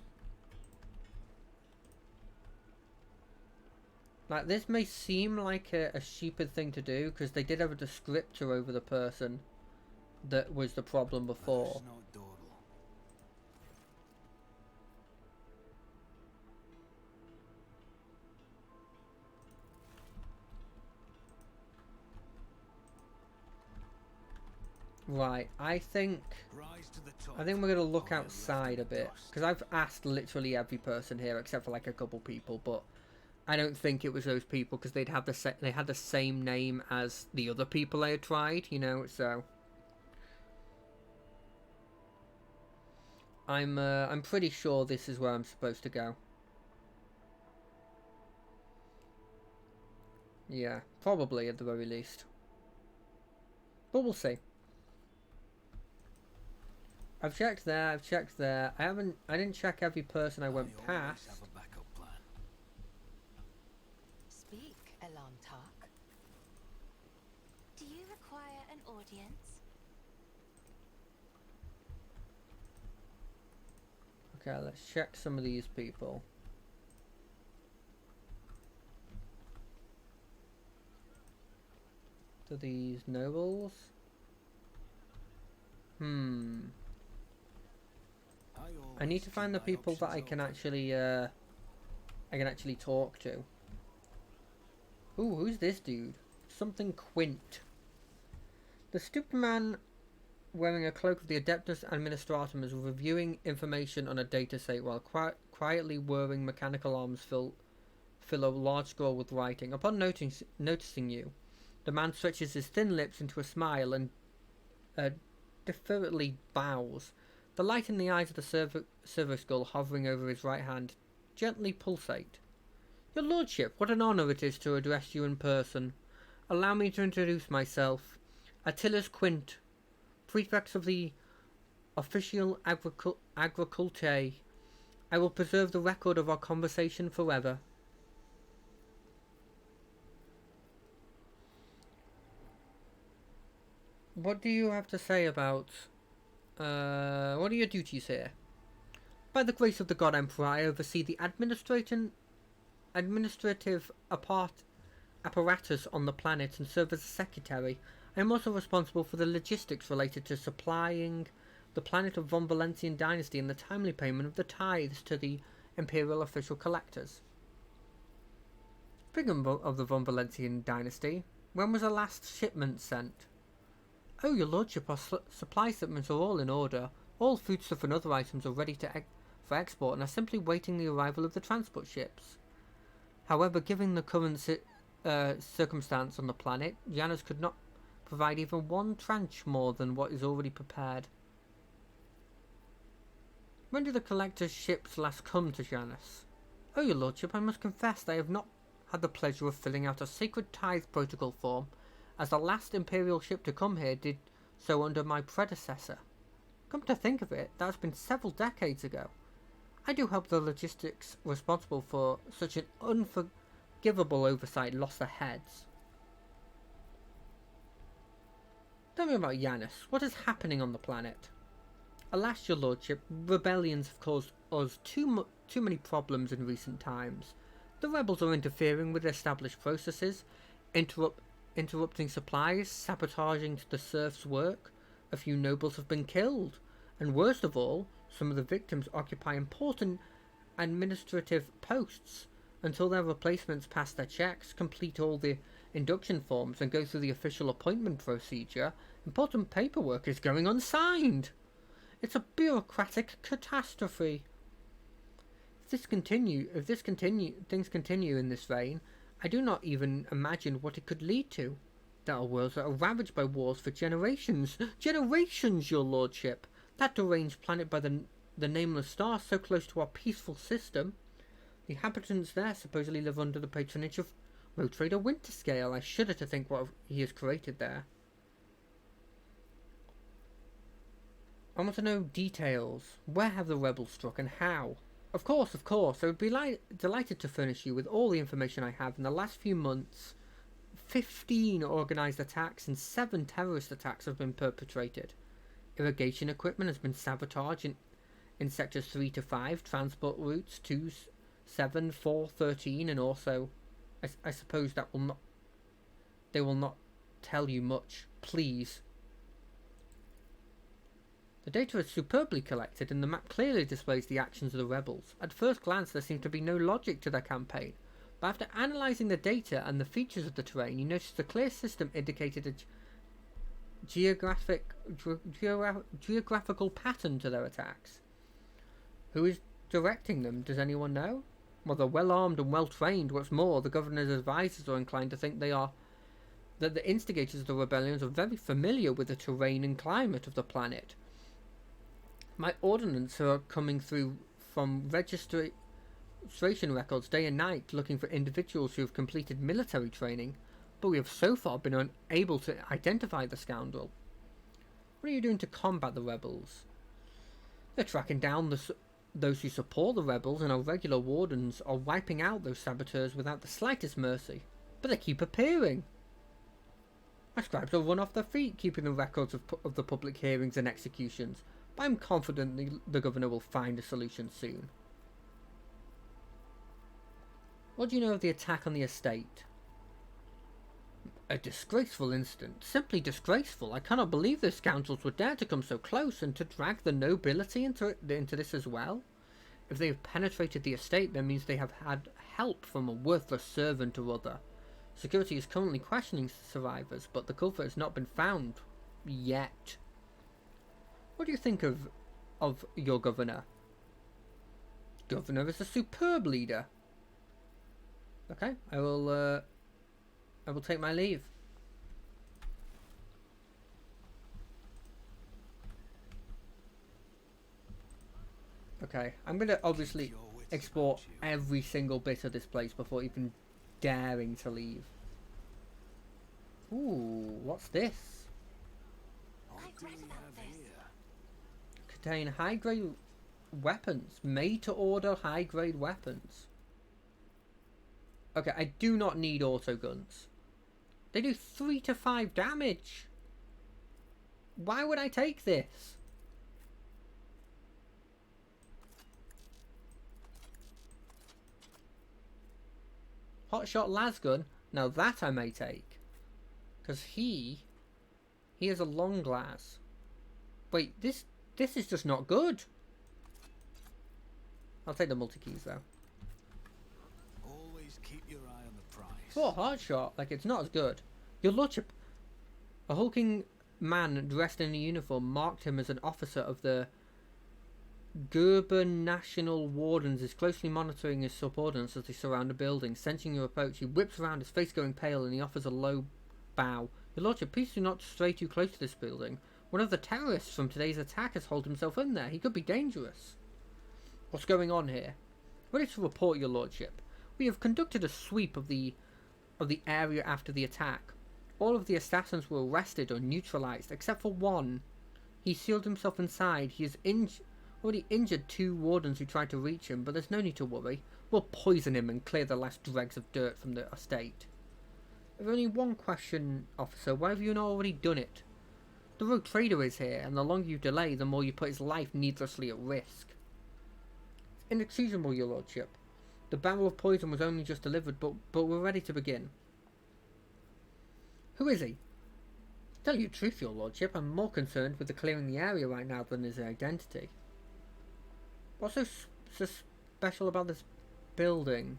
Like, this may seem like a stupid thing to do, because they did have a descriptor over the person that was the problem before. There's no dawdle. Right, I think Rise to the top. we're going to look or you're outside a left in bit, dust. because I've asked literally every person here except for like a couple people, but I don't think it was those people, because they had the same name as the other people I had tried, you know. So I'm pretty sure this is where I'm supposed to go. Yeah, probably at the very least, but we'll see. I've checked there, I've checked there. I didn't check every person I went always past. have a backup plan. Speak, Elan Tak. Do you require an audience? Okay, let's check some of these people. Do these nobles? I need to find the people that I can actually talk to. Ooh, who's this dude? Something Quint. The stupid man wearing a cloak of the Adeptus Administratum is reviewing information on a dataset while quietly whirring mechanical arms fill a large scroll with writing. Upon noticing you, the man stretches his thin lips into a smile and deferently bows. The light in the eyes of the servo skull hovering over his right hand gently pulsate. Your lordship, what an honour it is to address you in person. Allow me to introduce myself. Attilas Quint, prefect of the Official Agricultae. I will preserve the record of our conversation forever. What do you have to say about... what are your duties here? By the grace of the God Emperor, I oversee the administrative apparatus on the planet and serve as a secretary. I am also responsible for the logistics related to supplying the planet of Von Valentian dynasty and the timely payment of the tithes to the imperial official collectors. Speaking of the Von Valentian dynasty, when was the last shipment sent? Oh, your lordship, our supply shipments are all in order. All foodstuff and other items are ready for export and are simply waiting the arrival of the transport ships. However, given the current circumstance on the planet, Janus could not provide even one tranche more than what is already prepared. When did the collector's ships last come to Janus? Oh, your lordship, I must confess that I have not had the pleasure of filling out a sacred tithe protocol form, as the last Imperial ship to come here did so under my predecessor. Come to think of it, that has been several decades ago. I do hope the logistics responsible for such an unforgivable oversight lost their heads. Tell me about Yanis. What is happening on the planet? Alas, your lordship, rebellions have caused us too many problems in recent times. The rebels are interfering with established processes, interrupting supplies, sabotaging the serfs' work. A few nobles have been killed, and worst of all, some of the victims occupy important administrative posts. Until their replacements pass their checks, complete all the induction forms, and go through the official appointment procedure, important paperwork is going unsigned. It's a bureaucratic catastrophe. If things continue in this vein, I do not even imagine what it could lead to. There are worlds that are ravaged by wars for generations. Generations, your lordship! That deranged planet by the nameless star so close to our peaceful system. The inhabitants there supposedly live under the patronage of Road Trader Winterscale. I shudder to think what he has created there. I want to know details. Where have the rebels struck and how? Of course. I would be delighted to furnish you with all the information I have. In the last few months, 15 organised attacks and 7 terrorist attacks have been perpetrated. Irrigation equipment has been sabotaged in sectors 3 to 5, transport routes 2, 7, 4, 13, and also, I suppose that they will not tell you much. Please. The data is superbly collected, and the map clearly displays the actions of the rebels. At first glance, there seems to be no logic to their campaign, but after analysing the data and the features of the terrain, you notice the clear system indicated a geographical pattern to their attacks. Who is directing them? Does anyone know? Well, they're well armed and well trained. What's more, the governor's advisors are inclined to think that the instigators of the rebellions are very familiar with the terrain and climate of the planet. My ordnance are coming through from registration records day and night looking for individuals who have completed military training, but we have so far been unable to identify the scoundrel. What are you doing to combat the rebels? They're tracking down those who support the rebels, and our regular wardens are wiping out those saboteurs without the slightest mercy. But they keep appearing. My scribes will run off their feet keeping the records of the public hearings and executions, but I'm confident the governor will find a solution soon. What do you know of the attack on the estate? A disgraceful incident. Simply disgraceful. I cannot believe those scoundrels would dare to come so close and to drag the nobility into this as well. If they have penetrated the estate, that means they have had help from a worthless servant or other. Security is currently questioning survivors, but the culprit has not been found. Yet. What do you think of your governor? Governor is a superb leader. Okay, I will take my leave. Okay, I'm gonna obviously explore every single bit of this place before even daring to leave. Ooh, what's this? I've read about this. Contain high-grade weapons. Made-to-order high-grade weapons. Okay, I do not need auto guns. They do 3 to 5 damage. Why would I take this? Hotshot lasgun. Now that I may take. Because he has a long glass. Wait, this is just not good. I'll take the multi-keys though. Always keep your eye on the prize. For a hotshot, like it's not as good. Your lordship, a hulking man dressed in a uniform marked him as an officer of the Gerber National Wardens is closely monitoring his subordinates as they surround the building. Sensing your approach, he whips around, his face going pale, and he offers a low bow. Your lordship, please do not stray too close to this building. One of the terrorists from today's attack has holed himself in there. He could be dangerous. What's going on here? Ready to report, your lordship. We have conducted a sweep of the area after the attack. All of the assassins were arrested or neutralized, except for one. He sealed himself inside. He has already injured 2 wardens who tried to reach him, but there's no need to worry. We'll poison him and clear the last dregs of dirt from the estate. I've only one question, officer. Why have you not already done it? The rogue trader is here, and the longer you delay, the more you put his life needlessly at risk. It's inexcusable, your lordship. The barrel of poison was only just delivered, but we're ready to begin. Who is he? To tell you the truth, your lordship, I'm more concerned with the clearing the area right now than his identity. What's so special about this building?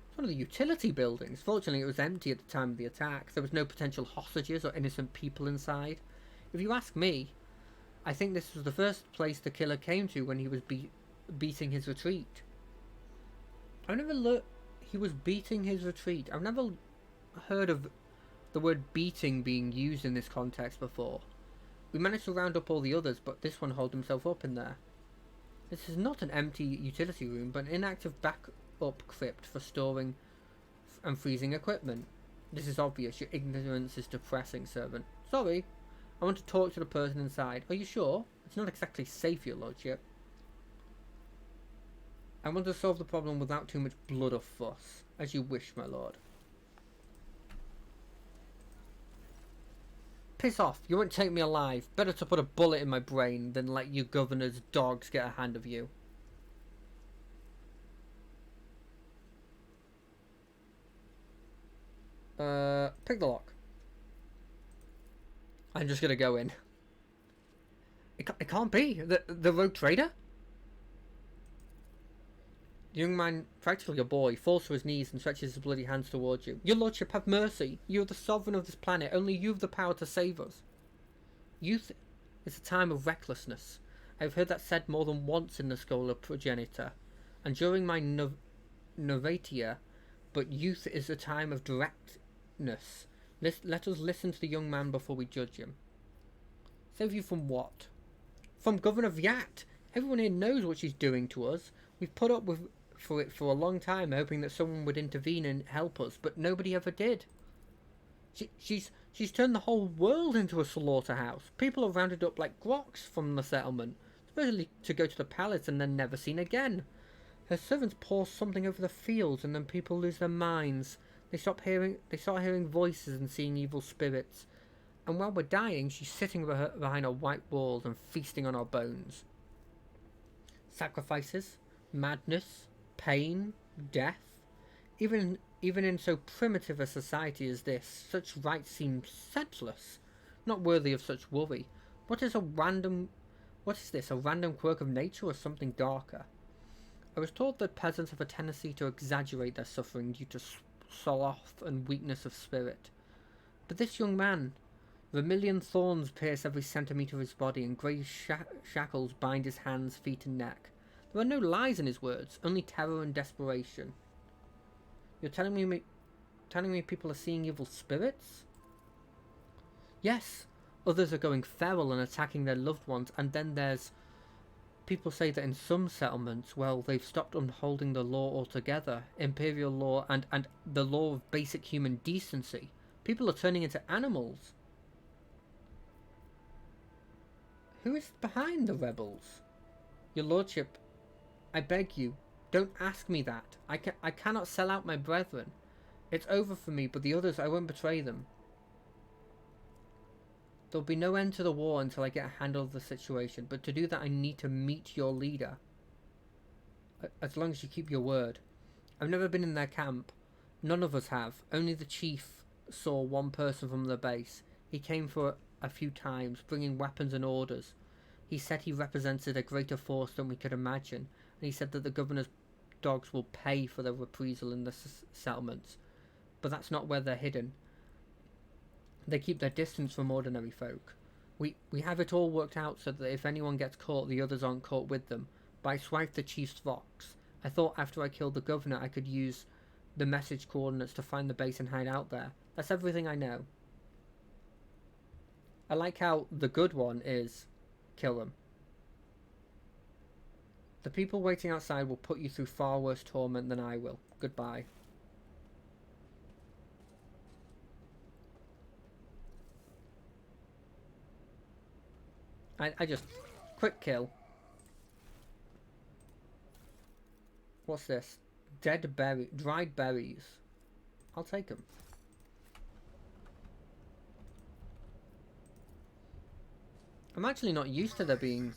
It's one of the utility buildings. Fortunately, it was empty at the time of the attack. There was no potential hostages or innocent people inside. If you ask me, I think this was the first place the killer came to when he was beating his retreat. I've never looked. He was beating his retreat. I've never heard of the word beating being used in this context before. We managed to round up all the others, but this one holed himself up in there. This is not an empty utility room, but an inactive backup crypt for storing and freezing equipment. This is obvious. Your ignorance is depressing, servant. Sorry. I want to talk to the person inside. Are you sure? It's not exactly safe, your lordship. I want to solve the problem without too much blood or fuss. As you wish, my lord. Piss off. You won't take me alive. Better to put a bullet in my brain than let your governor's dogs get a hand of you. Pick the lock. I'm just gonna go in. It can't be. The rogue trader? The young man, practically a boy, falls to his knees and stretches his bloody hands towards you. Your lordship, have mercy. You are the sovereign of this planet. Only you have the power to save us. Youth is a time of recklessness. I have heard that said more than once in the Schola Progenitor, and during my novatia, but youth is a time of directness. Let us listen to the young man before we judge him. Save you from what? From Governor Vyat. Everyone here knows what she's doing to us. We've put up for it for a long time, hoping that someone would intervene and help us, but nobody ever did. She's turned the whole world into a slaughterhouse. People are rounded up like groks from the settlement, supposedly to go to the palace and then never seen again. Her servants pour something over the fields, and then people lose their minds. They start hearing voices and seeing evil spirits. And while we're dying, she's sitting behind our white walls and feasting on our bones. Sacrifices, madness, pain, death. Even in so primitive a society as this, such rites seem senseless, not worthy of such worry. What is this, a random quirk of nature or something darker? I was told that peasants have a tendency to exaggerate their suffering due to sloth and weakness of spirit. But this young man, vermilion thorns pierce every centimetre of his body, and grey shackles bind his hands, feet and neck. There are no lies in his words, only terror and desperation. You're telling me people are seeing evil spirits? Yes, others are going feral and attacking their loved ones, and then there's... People say that in some settlements, well, they've stopped upholding the law altogether. Imperial law and the law of basic human decency. People are turning into animals. Who is behind the rebels? Your lordship, I beg you, don't ask me that. I cannot sell out my brethren. It's over for me, but the others, I won't betray them. There'll be no end to the war until I get a handle of the situation, but to do that I need to meet your leader. As long as you keep your word. I've never been in their camp. None of us have. Only the chief saw one person from the base. He came for a few times, bringing weapons and orders. He said he represented a greater force than we could imagine, and he said that the governor's dogs will pay for the reprisal in the settlements. But that's not where they're hidden. They keep their distance from ordinary folk. We have it all worked out so that if anyone gets caught, the others aren't caught with them. But I swiped the chief's fox. I thought after I killed the governor I could use the message coordinates to find the base and hide out there. That's everything I know. I like how the good one is kill them. The people waiting outside will put you through far worse torment than I will. Goodbye. I just... Quick kill. What's this? Dried berries. I'll take them. I'm actually not used to there being...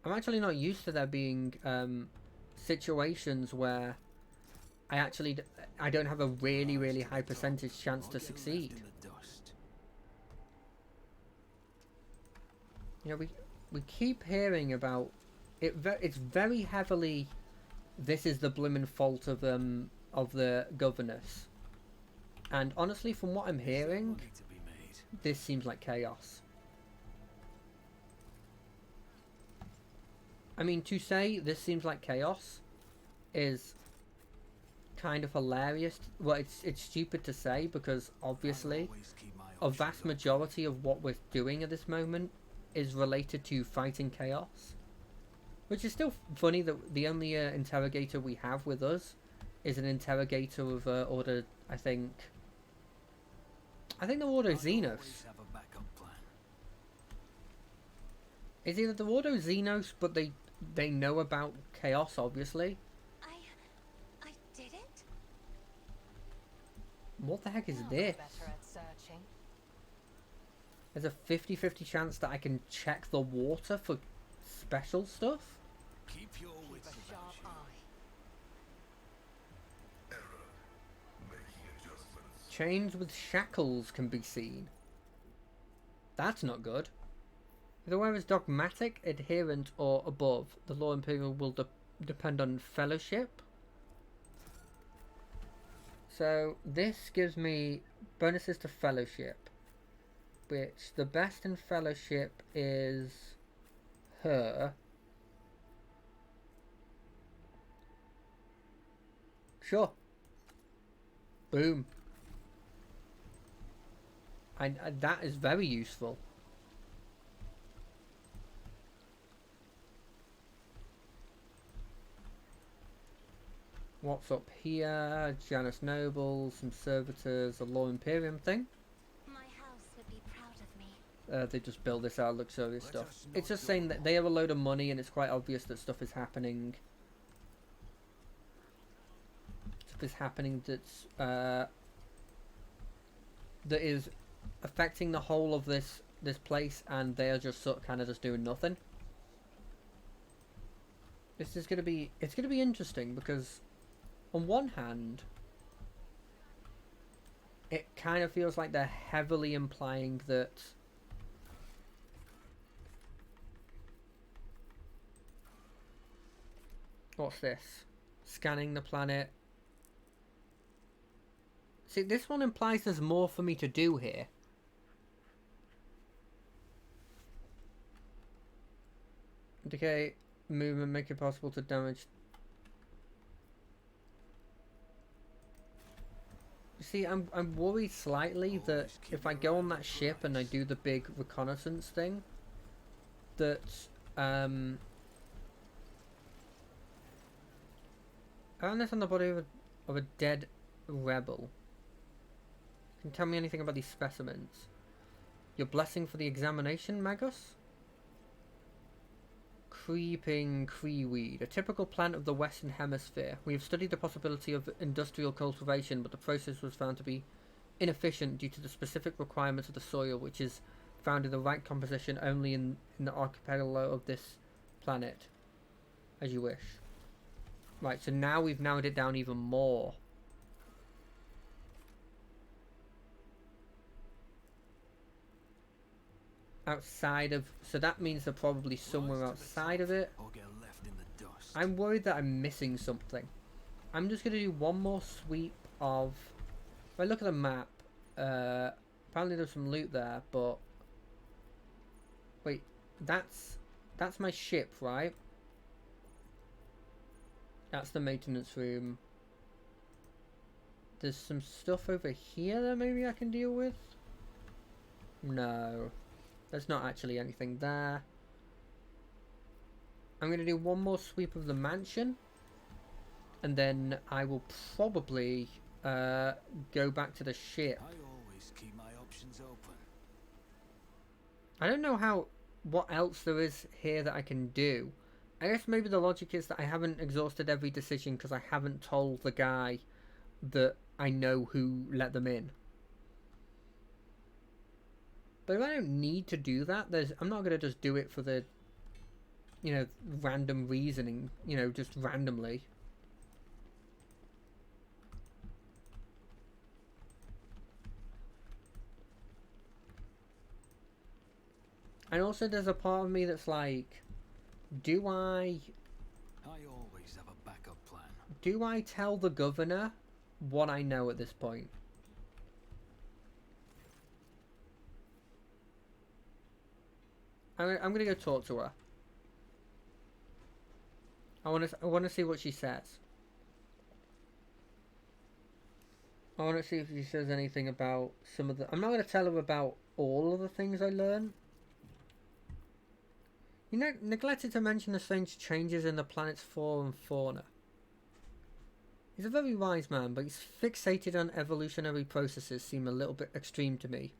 I'm actually not used to there being situations where I don't have a really high percentage chance to succeed. You know, we keep hearing about it. It's very heavily, this is the blimmin' fault of the governess. And honestly, from what I'm hearing, this seems like chaos. I mean, to say this seems like chaos is kind of hilarious. Well, it's stupid to say, because obviously a vast majority of what we're doing at this moment is related to fighting chaos. Which is still funny that the only interrogator we have with us is an interrogator of Order, I think the Order Xenos. It's either the Order Xenos, but they know about chaos, obviously. I did it? What the heck is Now this? we're better at searching. There's a 50-50 chance that I can check the water for special stuff? Keep your Keep wits a about sharp you. eye. Making adjustments. Chains with shackles can be seen. That's not good. If the wearer is dogmatic, adherent, or above, the law imperial will depend on fellowship. So this gives me bonuses to fellowship, which the best in fellowship is her. Sure. Boom. And that is very useful. What's up here? Janus Nobles, some servitors, a Law Imperium thing. My house would be proud of me. They just build this out of luxurious stuff. It's just saying that they have a load of money and it's quite obvious that stuff is happening. Stuff is happening that's that is affecting the whole of this place, and they are just sort of kind of just doing nothing. This is gonna be interesting, because on one hand, it kind of feels like they're heavily implying that what's this? Scanning the planet. See, this one implies there's more for me to do here. Decay movement, make it possible to damage. See, I'm worried slightly that if I go on that ship and I do the big reconnaissance thing, that I found this on the body of a dead rebel. Can you tell me anything about these specimens? Your blessing for the examination, Magus? Creeping creeweed, a typical plant of the Western Hemisphere. We have studied the possibility of industrial cultivation, but the process was found to be inefficient due to the specific requirements of the soil, which is found in the right composition only in the archipelago of this planet. As you wish. Right, so now we've narrowed it down even more. Outside of, so that means they're probably somewhere outside of it. Or get left in the dust. I'm worried that I'm missing something. I'm just gonna do one more sweep of. If I look at the map, apparently there's some loot there, but wait, that's my ship, right? That's the maintenance room. There's some stuff over here that maybe I can deal with. No. There's not actually anything there. I'm going to do one more sweep of the mansion. And then I will probably go back to the ship. I always keep my options open. I don't know what else there is here that I can do. I guess maybe the logic is that I haven't exhausted every decision because I haven't told the guy that I know who let them in. But if I don't need to do that, I'm not going to just do it for the, random reasoning, just randomly. And also there's a part of me that's like, do I always have a backup plan. Do I tell the governor what I know at this point? I'm gonna go talk to her. I want to see what she says. I want to see if she says anything about some of the... I'm not going to tell her about all of the things I learned. You neglected to mention the strange changes in the planet's flora and fauna. He's a very wise man, but he's fixated on evolutionary processes seem a little bit extreme to me.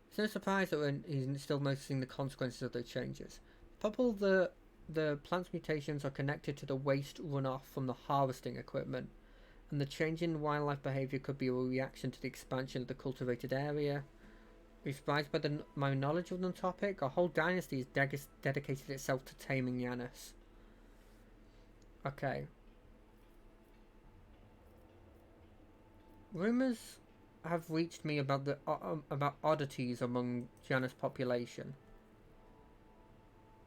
It's no surprise that he's still noticing the consequences of those changes. Probably the plant's mutations are connected to the waste runoff from the harvesting equipment, and the change in wildlife behaviour could be a reaction to the expansion of the cultivated area. Surprised by my knowledge of the topic, a whole dynasty has dedicated itself to taming Janus. Okay. Rumours have reached me about about oddities among Janus' population.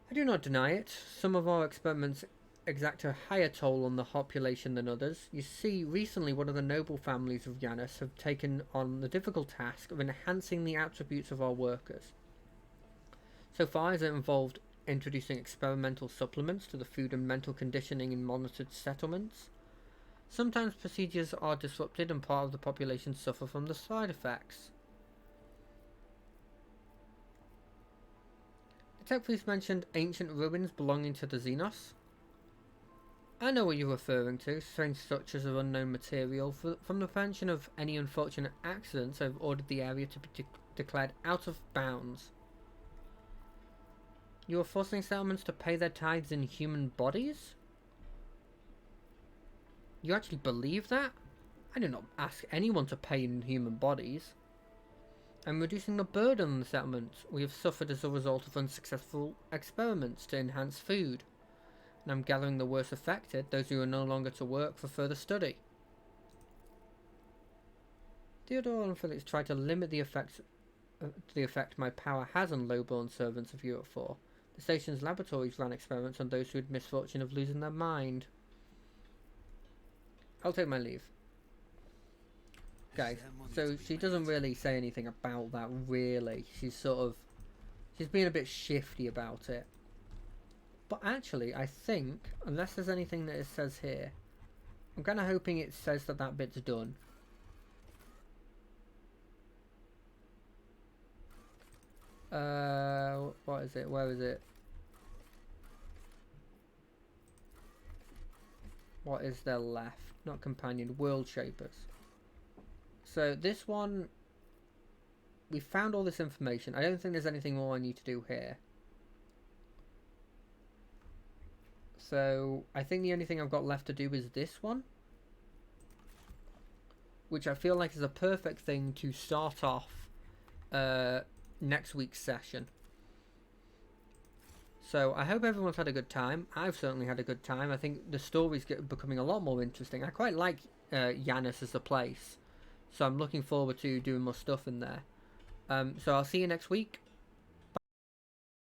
I do not deny it. Some of our experiments exact a higher toll on the population than others. You see, recently one of the noble families of Janus have taken on the difficult task of enhancing the attributes of our workers. So far as it involved introducing experimental supplements to the food and mental conditioning in monitored settlements. Sometimes procedures are disrupted and part of the population suffer from the side effects. The tech police mentioned ancient ruins belonging to the Xenos. I know what you're referring to, strange structures of unknown material. From the prevention of any unfortunate accidents, I've ordered the area to be declared out of bounds. You are forcing settlements to pay their tithes in human bodies? You actually believe that? I do not ask anyone to pay in human bodies. I'm reducing the burden on the settlements we have suffered as a result of unsuccessful experiments to enhance food. And I'm gathering the worst affected, those who are no longer to work for further study. Theodore and Felix tried to limit the effect my power has on low-born servants of Europe 4. The station's laboratories ran experiments on those who had misfortune of losing their mind. I'll take my leave. Okay, so she doesn't really say anything about that, really. She's being a bit shifty about it. But actually, I think, unless there's anything that it says here, I'm kind of hoping it says that bit's done. What is it? Where is it? What is there left? Not companion, World Shapers. So this one, we found all this information. I don't think there's anything more I need to do here. So I think the only thing I've got left to do is this one, which I feel like is a perfect thing to start off next week's session. So I hope everyone's had a good time. I've certainly had a good time. I think the story's becoming a lot more interesting. I quite like Janus as a place, so I'm looking forward to doing more stuff in there. So I'll see you next week.